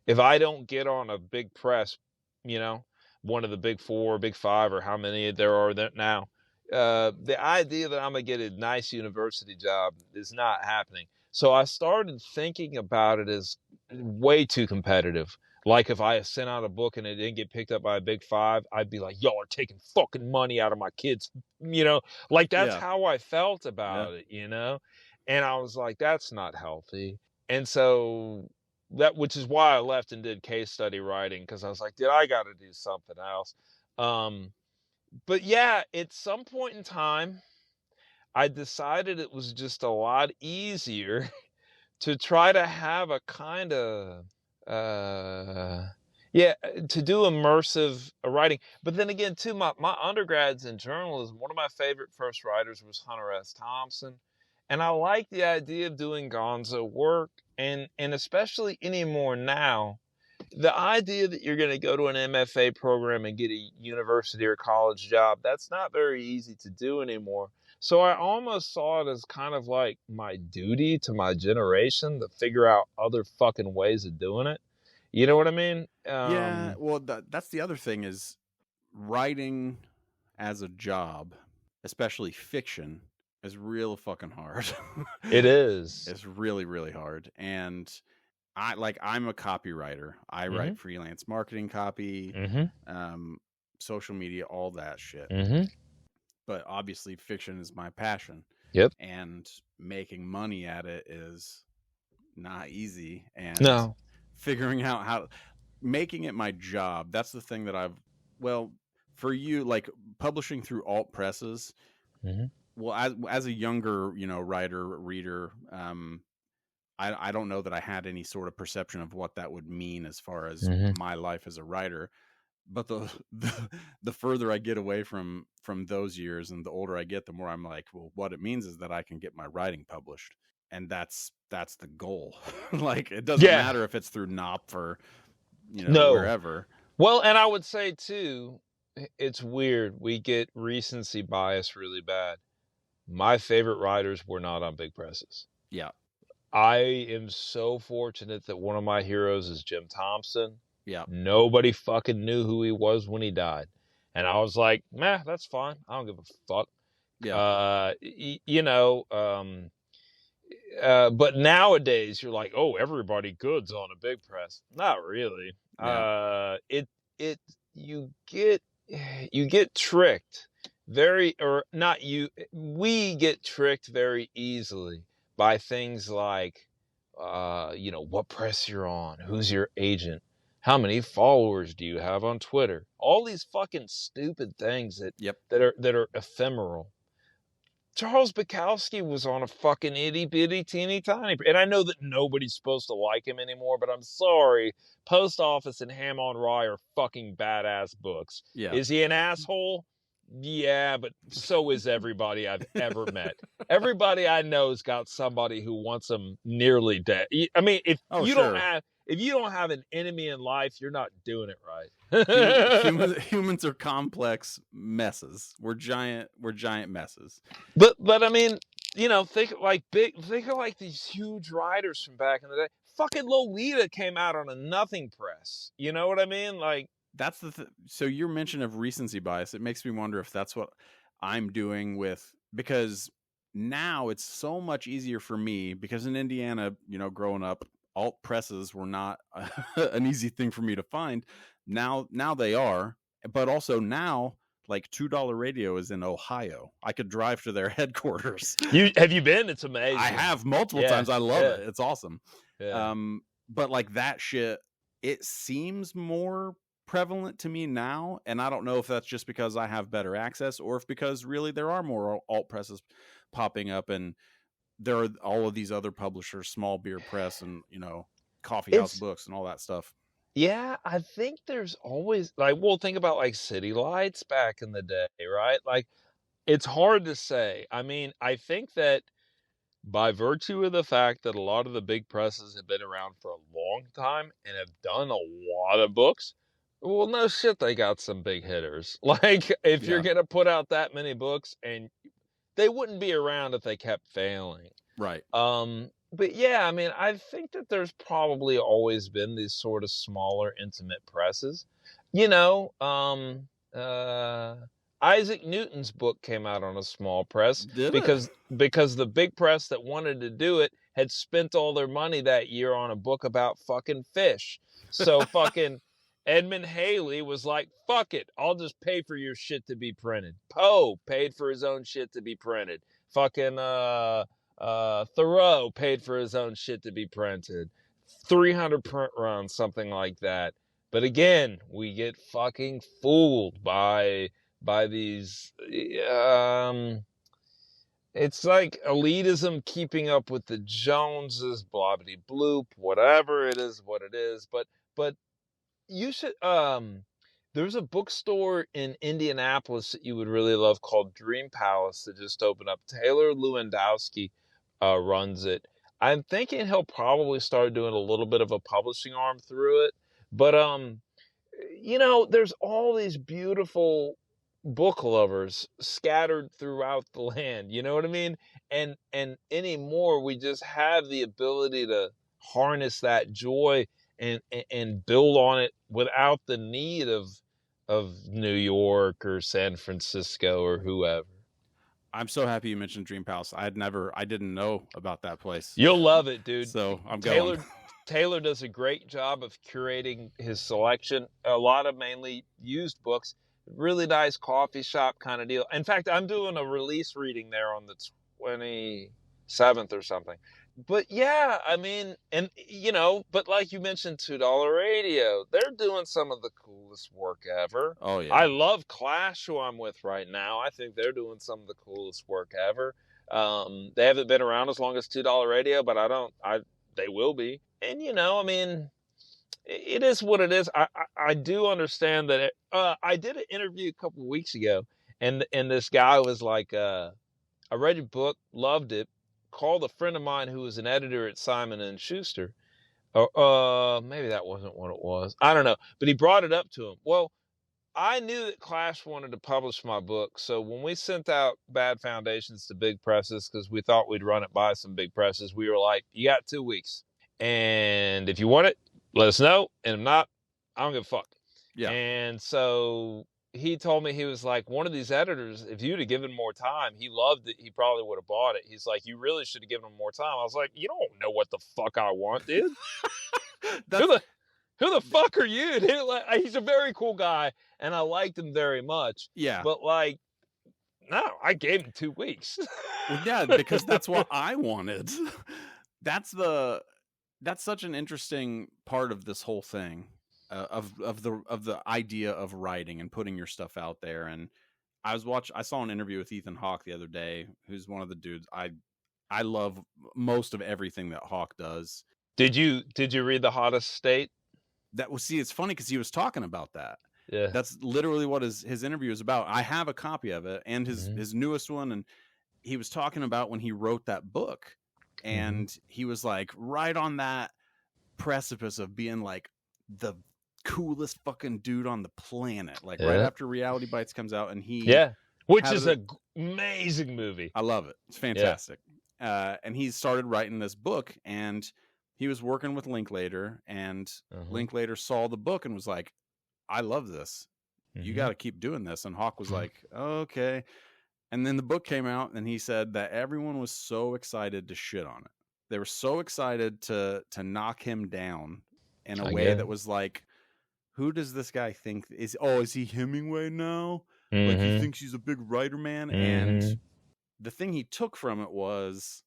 If I don't get on a big press, you know, one of the big four, big five, or how many there are there now, the idea that I'm going to get a nice university job is not happening. So I started thinking about it as way too competitive. Like if I sent out a book and it didn't get picked up by a big five, I'd be like, y'all are taking fucking money out of my kids. You know, like that's how I felt about it, you know? And I was like, that's not healthy. And so which is why I left and did case study writing. Cause I was like, I got to do something else. But yeah, at some point in time, I decided it was just a lot easier to try to have a kind of, to do immersive writing. But then again, too, my undergrad's in journalism. One of my favorite first writers was Hunter S. Thompson. And I like the idea of doing gonzo work. And especially anymore now, the idea that you're going to go to an MFA program and get a university or college job, that's not very easy to do anymore. So I almost saw it as kind of like my duty to my generation to figure out other fucking ways of doing it. You know what I mean? Yeah. Well, that's the other thing is writing as a job, especially fiction, is real fucking hard. It is. It's really, really hard. And I'm a copywriter. I write freelance marketing copy, social media, all that shit. But obviously fiction is my passion. Yep. And making money at it is not easy. And figuring out how making it my job, that's the thing that for you, like publishing through alt presses, well, as a younger, reader, I don't know that I had any sort of perception of what that would mean as far as my life as a writer. But the further I get away from those years and the older I get, the more I'm like, well, what it means is that I can get my writing published. And that's the goal. Like, it doesn't matter if it's through NOP or, wherever. Well, and I would say too, it's weird. We get recency bias really bad. My favorite writers were not on big presses. Yeah. I am so fortunate that one of my heroes is Jim Thompson. Yeah. Nobody fucking knew who he was when he died. And I was like, that's fine. I don't give a fuck. Yeah. But nowadays you're like, oh, everybody good's on a big press. Not really. Yeah. You get tricked we get tricked very easily by things like, what press you're on, who's your agent, how many followers do you have on Twitter? All these fucking stupid things that are ephemeral. Charles Bukowski was on a fucking itty bitty teeny tiny, and I know that nobody's supposed to like him anymore, but I'm sorry. Post Office and Ham on Rye are fucking badass books. Yeah. Is he an asshole? Yeah, but so is everybody I've ever met. Everybody I know's got somebody who wants them nearly dead. I mean, if you don't have an enemy in life, you're not doing it right. Humans are complex messes. We're giant messes. But I mean, think of like these huge writers from back in the day. Fucking Lolita came out on a nothing press. You know what I mean? Like, that's so your mention of recency bias, it makes me wonder if that's what I'm doing because now it's so much easier for me, because in Indiana, growing up, alt presses were not an easy thing for me to find. Now they are, but also now, like, $2 Radio is in Ohio. I could drive to their headquarters. Have you been? It's amazing. I have multiple times. I love it. It's awesome. Yeah. But like that shit, it seems more prevalent to me now, and I don't know if that's just because I have better access, or if because really there are more alt presses popping up, and there are all of these other publishers, Small Beer Press, and Coffee House Books and all that stuff. Yeah, I think there's always, like, well, think about like City Lights back in the day, right? Like, it's hard to say. I mean, I think that by virtue of the fact that a lot of the big presses have been around for a long time and have done a lot of books, well, no shit, they got some big hitters. Like, if you're going to put out that many books, and they wouldn't be around if they kept failing. Right. But yeah, I mean, I think that there's probably always been these sort of smaller, intimate presses. Isaac Newton's book came out on a small press because the big press that wanted to do it had spent all their money that year on a book about fucking fish. So fucking Edmund Haley was like, fuck it, I'll just pay for your shit to be printed. Poe paid for his own shit to be printed. Fucking Thoreau paid for his own shit to be printed. 300 print runs, something like that. But again, we get fucking fooled by these it's like elitism keeping up with the Joneses, blah blah bloop, whatever it is, what it is. But you should there's a bookstore in Indianapolis that you would really love called Dream Palace that just opened up. Taylor Lewandowski runs it. I'm thinking he'll probably start doing a little bit of a publishing arm through it. But there's all these beautiful book lovers scattered throughout the land. You know what I mean? And anymore, we just have the ability to harness that joy and build on it without the need of New York or San Francisco or whoever. I'm so happy you mentioned Dream Palace. I didn't know about that place. You'll love it, dude. So I'm going. Taylor does a great job of curating his selection. A lot of mainly used books. Really nice coffee shop kind of deal. In fact, I'm doing a release reading there on the 27th or something. But yeah, I mean, and but like you mentioned, $2 Radio, they're doing some of the coolest work ever. Oh yeah. I love Clash, who I'm with right now. I think they're doing some of the coolest work ever. They haven't been around as long as $2 Radio, but they will be. And I mean, it is what it is. I do understand that. I did an interview a couple of weeks ago, and this guy was like, I read your book, loved it. Called a friend of mine who was an editor at Simon and Schuster. Maybe that wasn't what it was. I don't know. But he brought it up to him. Well, I knew that Clash wanted to publish my book. So when we sent out Bad Foundations to big presses, because we thought we'd run it by some big presses, we were like, you got 2 weeks. And if you want it, let us know. And if not, I don't give a fuck. Yeah. And so he told me, he was like, one of these editors, if you'd have given more time, he loved it, he probably would have bought it. He's like, you really should have given him more time. I was like, you don't know what the fuck I want, dude. Who the fuck are you, dude? Like, he's a very cool guy, and I liked him very much. Yeah. But like, no, I gave him 2 weeks. Well, yeah, because that's what I wanted. That's such an interesting part of this whole thing. Of the idea of writing and putting your stuff out there. And I saw an interview with Ethan Hawke the other day, who's one of the dudes I love most of everything that Hawke does. Did you read The Hottest State? It's funny because he was talking about that. Yeah. That's literally what his interview is about. I have a copy of it, and his newest one, and he was talking about when he wrote that book, and he was like right on that precipice of being like the coolest fucking dude on the planet, like right after Reality Bites comes out, and which is an amazing movie. I love it. It's fantastic. And he started writing this book, and he was working with Linklater, and Linklater saw the book and was like, I love this. You got to keep doing this. And Hawke was like, okay. And then the book came out, and he said that everyone was so excited to shit on it. They were so excited to knock him down in a way that was like, who does this guy think is he Hemingway now? Like, he thinks he's a big writer, man. And the thing he took from it was,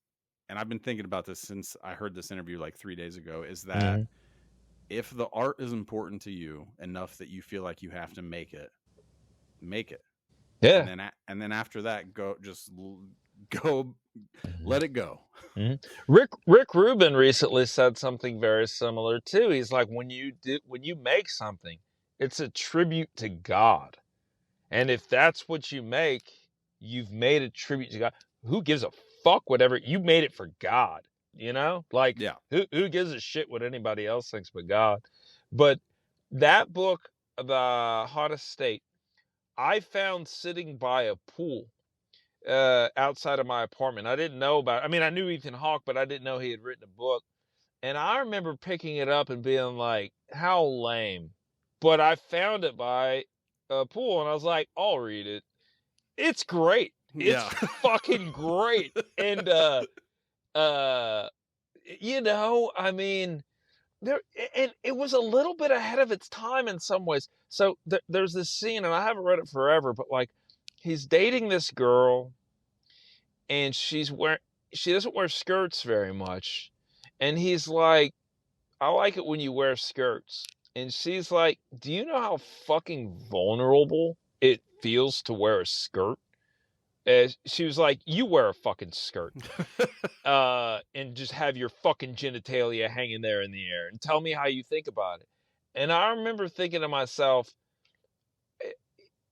and I've been thinking about this since I heard this interview like 3 days ago, is that if the art is important to you enough that you feel like you have to make it. Yeah. And then after that, go, let it go. Rick Rubin recently said something very similar too. He's like, when you make something, it's a tribute to God. And if that's what you make, you've made a tribute to God. Who gives a fuck whatever? You made it for God, you know? Like, who gives a shit what anybody else thinks but God? But that book, The Hottest State, I found sitting by a pool outside of my apartment. I didn't know about it. I mean, I knew Ethan Hawke, but I didn't know he had written a book. And I remember picking it up and being like, how lame. But I found it by a pool, and I was like, I'll read it. It's great. It's fucking great. And you know, I mean, and it was a little bit ahead of its time in some ways. So there's this scene, and I haven't read it forever, but like, he's dating this girl, and she doesn't wear skirts very much, and he's like, I like it when you wear skirts. And she's like, do you know how fucking vulnerable it feels to wear a skirt? She was like, you wear a fucking skirt and just have your fucking genitalia hanging there in the air and tell me how you think about it. And I remember thinking to myself,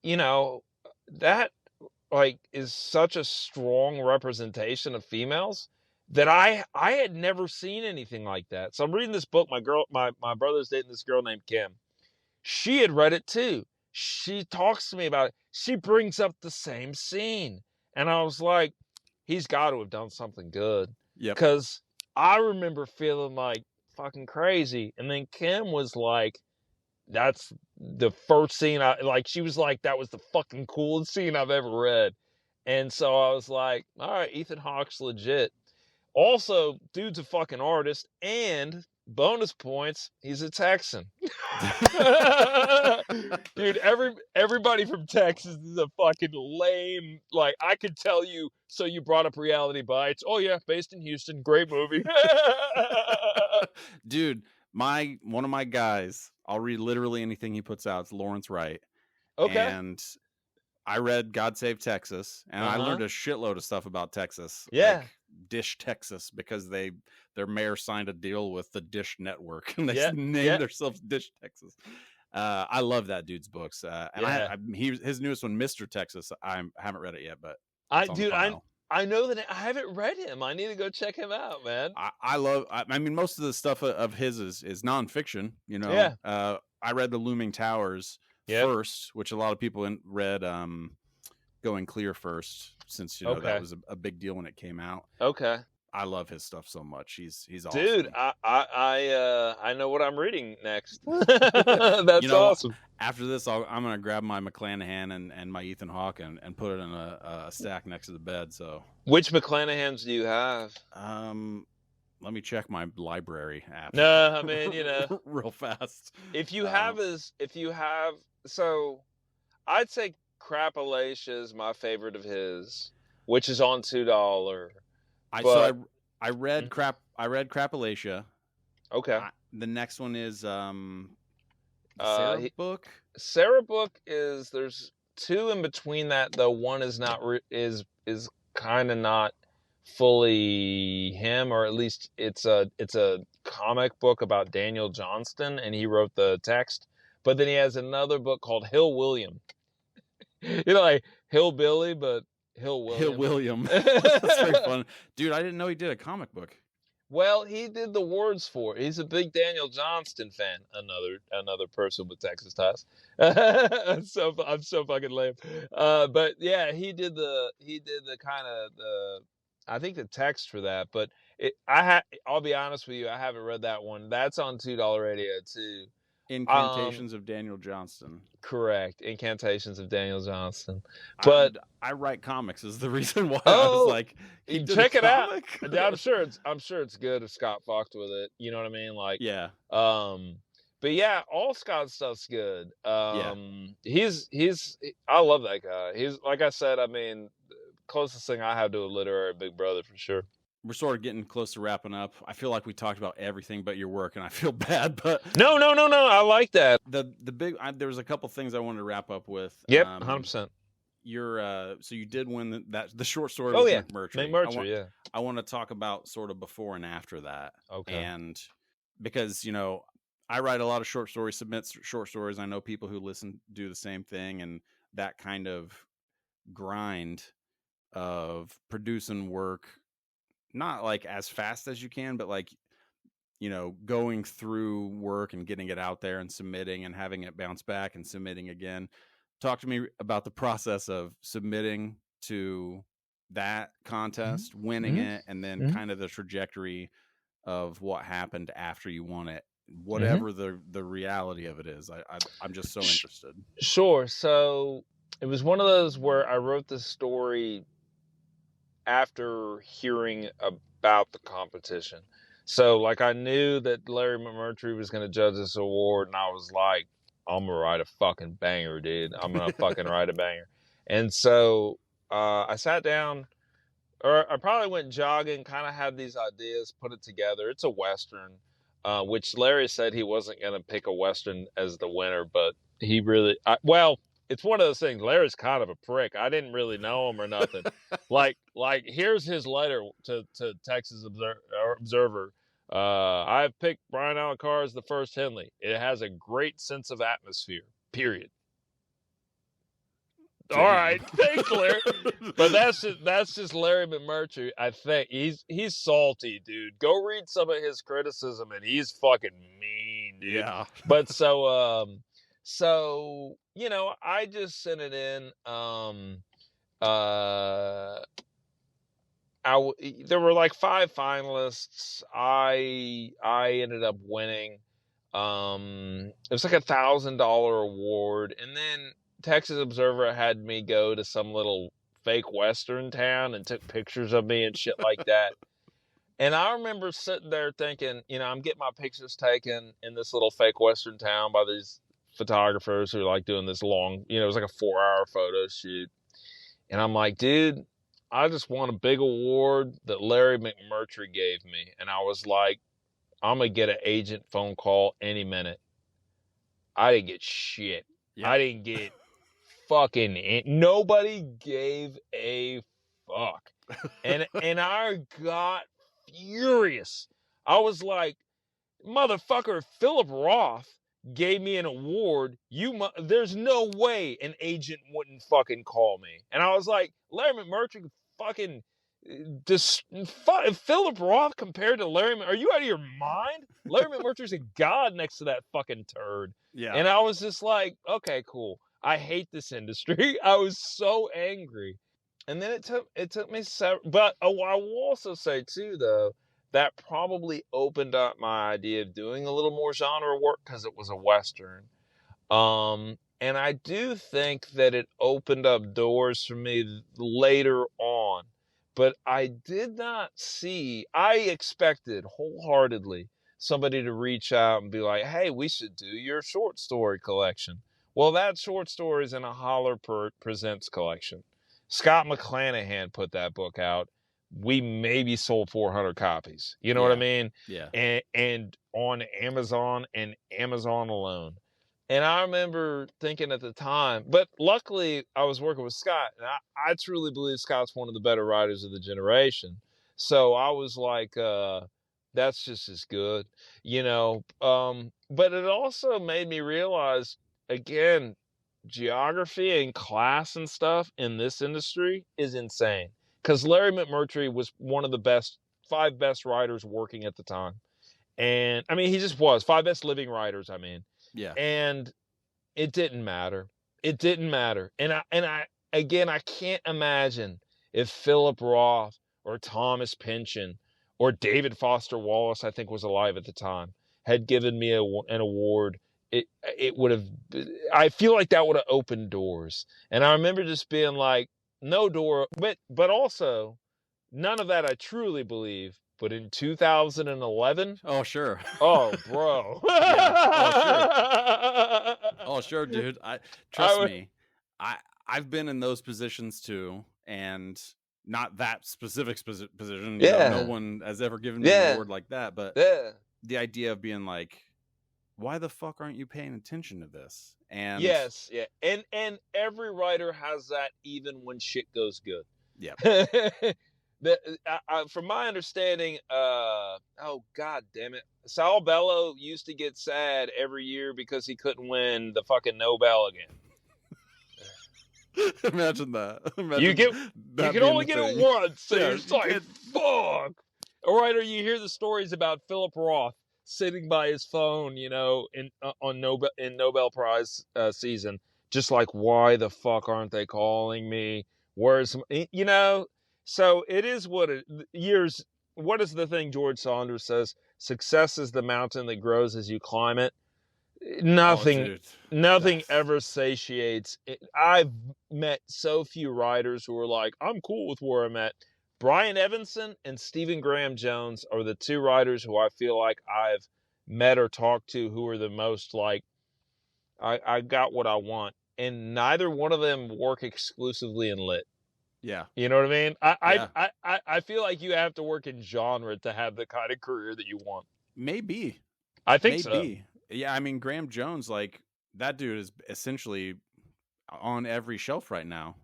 you know, that like is such a strong representation of females that I had never seen anything like that. So I'm reading this book. My brother's dating this girl named Kim. She had read it too. She talks to me about it. She brings up the same scene. And I was like, he's got to have done something good. Yep. Because I remember feeling like fucking crazy. And then Kim was like, that's the first scene she was like, that was the fucking coolest scene I've ever read. And so I was like, all right, Ethan Hawke's legit. Also, dude's a fucking artist, and bonus points, he's a Texan. Dude, everybody from Texas is a fucking lame. Like, I could tell you, so you brought up Reality Bites. Oh yeah, based in Houston, great movie. Dude, one of my guys, I'll read literally anything he puts out. It's Lawrence Wright. Okay. And I read God Save Texas, and I learned a shitload of stuff about Texas. Yeah. Like Dish Texas, because their mayor signed a deal with the Dish Network, and they named themselves Dish Texas. I love that dude's books. And his newest one, Mr. Texas, I haven't read it yet, but I know that I haven't read him. I need to go check him out, man. I mean, most of the stuff of his is nonfiction, you know. Yeah. I read The Looming Towers first, which a lot of people read Going Clear first, since you know that was a big deal when it came out. Okay. I love his stuff so much. He's awesome. Dude, I know what I'm reading next. That's awesome. After this, I'm gonna grab my McClanahan and my Ethan Hawke and put it in a stack next to the bed. So, which McClanahans do you have? Let me check my library app. No, I mean, you know, real fast. If you have, so I'd say Crapalacia is my favorite of his, which is on $2. I read Crapalacia. Okay. The next one is Sarah book. Sarah book is, there's two in between that though. One is not is kind of not fully him, or at least it's a comic book about Daniel Johnston, and he wrote the text. But then he has another book called Hill William. You know, like Hillbilly, but Hill William. Hill William. That's very fun. Dude, I didn't know he did a comic book. Well, he did the words for it. He's a big Daniel Johnston fan. Another person with Texas ties. I'm so fucking lame. But yeah, he did the kind of I think the text for that. But I'll be honest with you, I haven't read that one. That's on $2 Radio too. Incantations of Daniel Johnston. Correct. Incantations of Daniel Johnston. But But I write comics is the reason why I was like, he did check a it out. comic? I'm sure it's good if Scott fucked with it. You know what I mean? Like, Yeah. but yeah, all Scott's stuff's good. Yeah. I love that guy. He's, like I said, I mean, closest thing I have to a literary big brother for sure. We're sort of getting close to wrapping up. I feel like we talked about everything but your work, and I feel bad, but No. I like that. There was a couple things I wanted to wrap up with. Yep, 100%. So you did win the short story. Oh with yeah, McMurtry. Yeah. I want to talk about sort of before and after that. Okay. And because I write a lot of short stories, submit short stories. I know people who listen do the same thing, and that kind of grind of producing work, not like as fast as you can, but like, going through work and getting it out there and submitting and having it bounce back and submitting again. Talk to me about the process of submitting to that contest, winning it, and then kind of the trajectory of what happened after you won it, whatever the reality of it is. I'm just so interested. Sure. So it was one of those where I wrote the story after hearing about the competition. So like, I knew that Larry McMurtry was going to judge this award, and I was like, I'm gonna write a fucking banger, dude. I'm gonna fucking write a banger. And so I sat down, or I probably went jogging, kind of had these ideas, put it together. It's a Western, which Larry said he wasn't gonna pick a Western as the winner, but he really, it's one of those things. Larry's kind of a prick. I didn't really know him or nothing. like here's his letter to Texas Observer. I've picked Brian Allen Carr as the first Henley. It has a great sense of atmosphere. Period. Damn. All right, thanks, Larry. But that's just Larry McMurtry. I think he's salty, dude. Go read some of his criticism, and he's fucking mean, dude. Yeah. But so I just sent it in. There were like 5 finalists. I ended up winning. It was like $1,000 award, and then Texas Observer had me go to some little fake Western town and took pictures of me and shit like that. And I remember sitting there thinking, I'm getting my pictures taken in this little fake Western town by these photographers who are like doing this long, it was like a 4-hour photo shoot. And I'm like, dude, I just won a big award that Larry McMurtry gave me. And I was like, I'm going to get an agent phone call any minute. I didn't get shit. Yep. I didn't get nobody gave a fuck. And I got furious. I was like, motherfucker, Philip Roth gave me an award. There's no way an agent wouldn't fucking call me. And I was like, Larry McMurtry fucking Philip Roth compared to Larry, are you out of your mind? Larry McMurtry's a god next to that fucking turd. Yeah. And I was just like, okay, cool. I hate this industry. I was so angry. And then it took me several, but I will also say too, though, that probably opened up my idea of doing a little more genre work because it was a Western. And I do think that it opened up doors for me later on. But I did not I expected wholeheartedly somebody to reach out and be like, hey, we should do your short story collection. Well, that short story is in a Holler Presents collection. Scott McClanahan put that book out. We maybe sold 400 copies. You know what I mean? Yeah. And on Amazon and Amazon alone. And I remember thinking at the time, but luckily I was working with Scott, and I truly believe Scott's one of the better writers of the generation. So I was like, that's just as good, But it also made me realize, again, geography and class and stuff in this industry is insane. Because Larry McMurtry was one of the 5 best writers working at the time. And, I mean, he just was. 5 best living writers, I mean. Yeah. And it didn't matter. It didn't matter. And I can't imagine if Philip Roth or Thomas Pynchon or David Foster Wallace, I think was alive at the time, had given me an award it would have, I feel like that would have opened doors. And I remember just being like, no door, but also none of that I truly believe. But in 2011, Oh, sure. oh, bro. Yeah. Oh, sure, dude. Trust me. I've been in those positions too, and not that specific position. Yeah. No one has ever given me an award like that, but the idea of being like, why the fuck aren't you paying attention to this? And yes, yeah. And every writer has that even when shit goes good. Yeah. From my understanding, oh god damn it, Saul Bellow used to get sad every year because he couldn't win the fucking Nobel again. Imagine that. You can only get it once, so you're just like, fuck. All right, or you hear the stories about Philip Roth sitting by his phone, in Nobel Prize season, just like, why the fuck aren't they calling me? Where's So it is what is the thing George Saunders says? Success is the mountain that grows as you climb it. Nothing ever satiates. I've met so few writers who are like, I'm cool with where I'm at. Brian Evanson and Stephen Graham Jones are the two writers who I feel like I've met or talked to who are the most like, I got what I want. And neither one of them work exclusively in lit. Yeah. You know what I mean? I feel like you have to work in genre to have the kind of career that you want. Maybe. I think so. Yeah, I mean, Graham Jones, like, that dude is essentially on every shelf right now,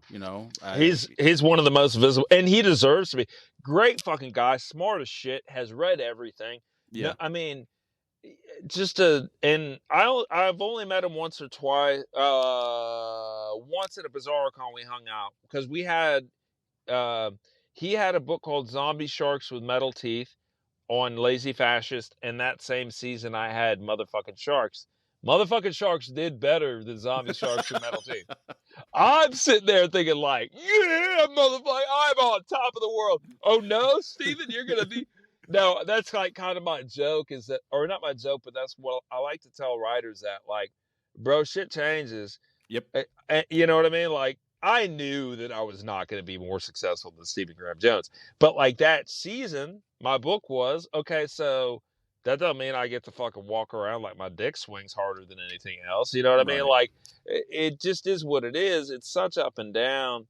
He's one of the most visible, and he deserves to be. Great fucking guy, smart as shit, has read everything. Yeah. No, I mean, I've only met him once or twice. Once at a BazarCon we hung out because we had he had a book called Zombie Sharks with Metal Teeth on Lazy Fascist, and that same season I had Motherfucking Sharks. Motherfucking Sharks did better than Zombie Sharks with Metal Teeth. I'm sitting there thinking like, yeah, motherfucker, I'm on top of the world. Oh no, Steven, you're gonna be. No, that's like kind of my joke or not my joke, but that's what I like to tell writers that, like, bro, shit changes. Yep. You know what I mean? Like, I knew that I was not going to be more successful than Stephen Graham Jones. But like that season, my book was, okay, so that doesn't mean I get to fucking walk around like my dick swings harder than anything else. You know what I mean? Like, it just is what it is. It's such up and down.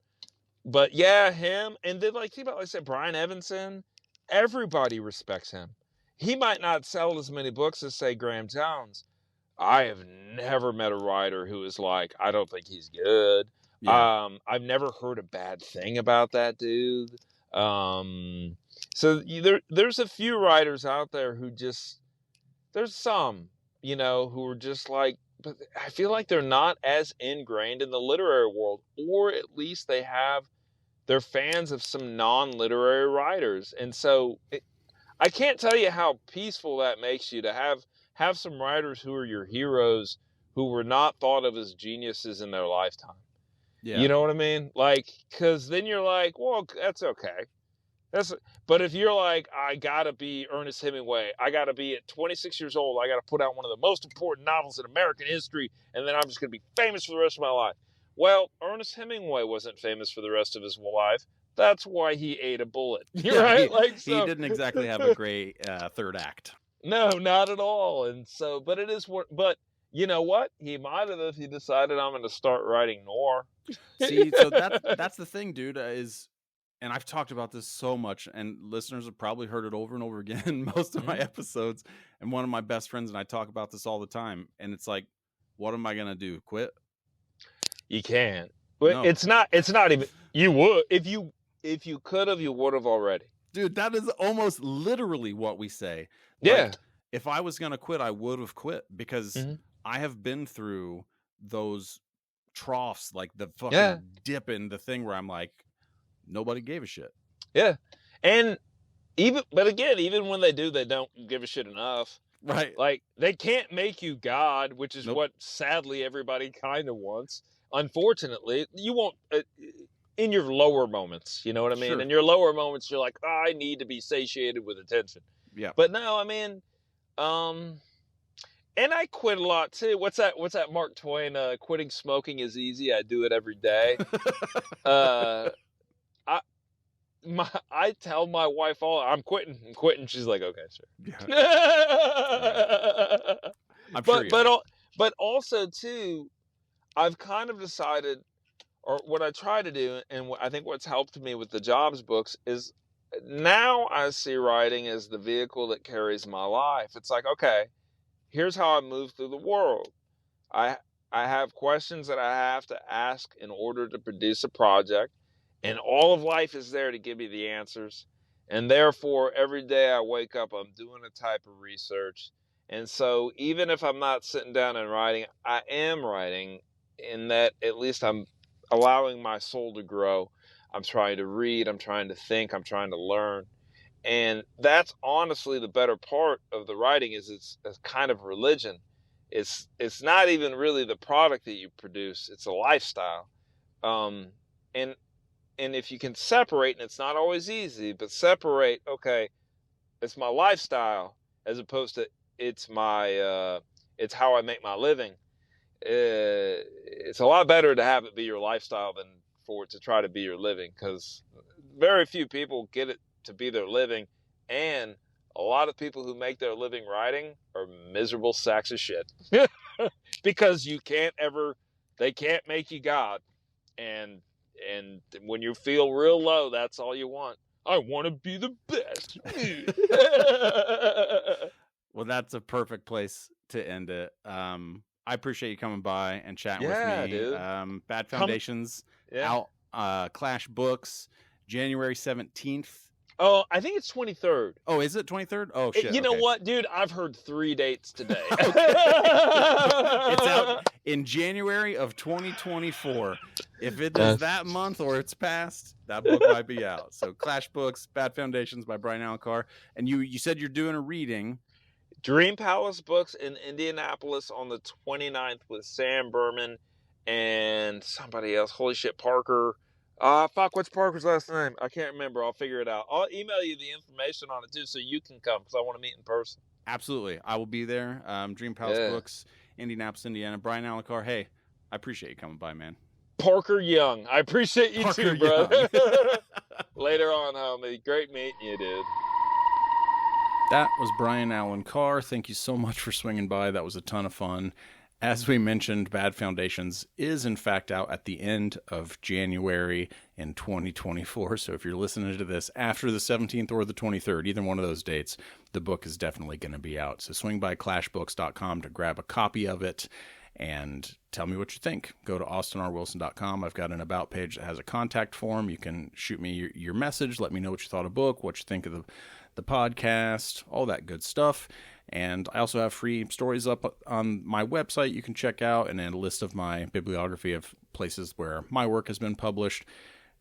But yeah, him. And then like I said, Brian Evanson, everybody respects him. He might not sell as many books as, say, Graham Jones. I have never met a writer who is like, I don't think he's good. Yeah. I've never heard a bad thing about that dude. So there's a few writers out there who there's some, who are just like, but I feel like they're not as ingrained in the literary world, or at least they're fans of some non-literary writers. And so I can't tell you how peaceful that makes you to have some writers who are your heroes who were not thought of as geniuses in their lifetime. Yeah. You know what I mean? Like, because then you're like, well, that's okay. But if you're like, I gotta be Ernest Hemingway, I gotta be at 26 years old, I gotta put out one of the most important novels in American history, and then I'm just gonna be famous for the rest of my life. Well, Ernest Hemingway wasn't famous for the rest of his life. That's why he ate a bullet. Right? He didn't exactly have a great third act. No, not at all. And so, but it is what. But you know what? He might have if he decided I'm going to start writing noir. See, so that's the thing, dude. And I've talked about this so much, and listeners have probably heard it over and over again in most of my episodes. And one of my best friends and I talk about this all the time. And it's like, what am I going to do? Quit? You can't. But no. It's not even. You would if you could have, you would have already. Dude, that is almost literally what we say. Yeah. Like, if I was going to quit, I would have quit because I have been through those troughs, like the fucking dip in the thing where I'm like, nobody gave a shit. Yeah. And even when they do, they don't give a shit enough. Right. Like, they can't make you God, which is what sadly everybody kind of wants. Unfortunately, you won't in your lower moments, you know what I mean? Sure. In your lower moments, you're like, oh, I need to be satiated with attention. Yeah. But no, I mean, And I quit a lot too. What's that Mark Twain, quitting smoking is easy. I do it every day. Uh, I I tell my wife I'm quitting. She's like, okay, sure. Yeah. Right. I'm sure you are. But also too, I've kind of decided, or what I try to do, and I think what's helped me with the Jobs books is now I see writing as the vehicle that carries my life. It's like, okay, here's how I move through the world. I I have questions that I have to ask in order to produce a project, and all of life is there to give me the answers. And therefore, every day I wake up, I'm doing a type of research. And so, even if I'm not sitting down and writing, I am writing, in that at least I'm allowing my soul to grow. I'm trying to read, I'm trying to think, I'm trying to learn. And that's honestly the better part of the writing, is it's a kind of religion. It's not even really the product that you produce, it's a lifestyle. um and and if you can separate, and it's not always easy, but separate, okay, it's my lifestyle as opposed to it's how I make my living. It's a lot better to have it be your lifestyle than for it to try to be your living, because very few people get it to be their living, and a lot of people who make their living writing are miserable sacks of shit. Because they can't make you God. And when you feel real low, that's all you want. I want to be the best. Well, that's a perfect place to end it. I appreciate you coming by and chatting with Yeah, me. dude. Bad Foundations Yeah. out, Clash Books, January 17th. Oh, I think it's 23rd. Oh, is it 23rd? Oh, shit. You know okay. what, dude? I've heard 3 dates today. It's out in January of 2024. If it is that month or it's past, that book might be out. So Clash Books, Bad Foundations by Brian Allen Carr. And you said you're doing a reading. Dream Palace Books in Indianapolis on the 29th with Sam Berman and somebody else. Holy shit, Parker. Fuck, what's Parker's last name? I can't remember. I'll figure it out. I'll email you the information on it too, so you can come, because I want to meet in person. Absolutely. I will be there. Dream Palace Books, Indianapolis, Indiana. Brian Allen Carr. Hey, I appreciate you coming by, man. Parker Young. I appreciate you Parker too, bro. Young. Later on, homie. Great meeting you, dude. That was Brian Allen Carr. Thank you so much for swinging by. That was a ton of fun. As we mentioned, Bad Foundations is in fact out at the end of January in 2024. So if you're listening to this after the 17th or the 23rd, either one of those dates, the book is definitely going to be out. So swing by clashbooks.com to grab a copy of it and tell me what you think. Go to austinrwilson.com. I've got an about page that has a contact form. You can shoot me your message. Let me know what you thought of the book, what you think of the podcast, all that good stuff. And I also have free stories up on my website you can check out, and then a list of my bibliography of places where my work has been published.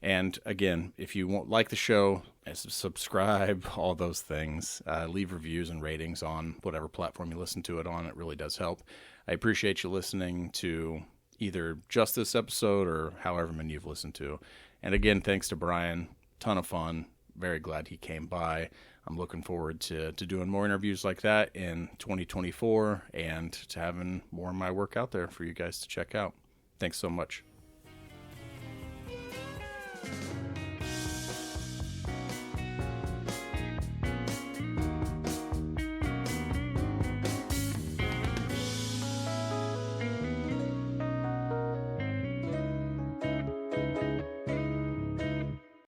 And again, if you like the show, subscribe, all those things. Leave reviews and ratings on whatever platform you listen to it on. It really does help. I appreciate you listening to either just this episode or however many you've listened to. And again, thanks to Brian. Ton of fun. Very glad he came by. I'm looking forward to doing more interviews like that in 2024 and to having more of my work out there for you guys to check out. Thanks so much.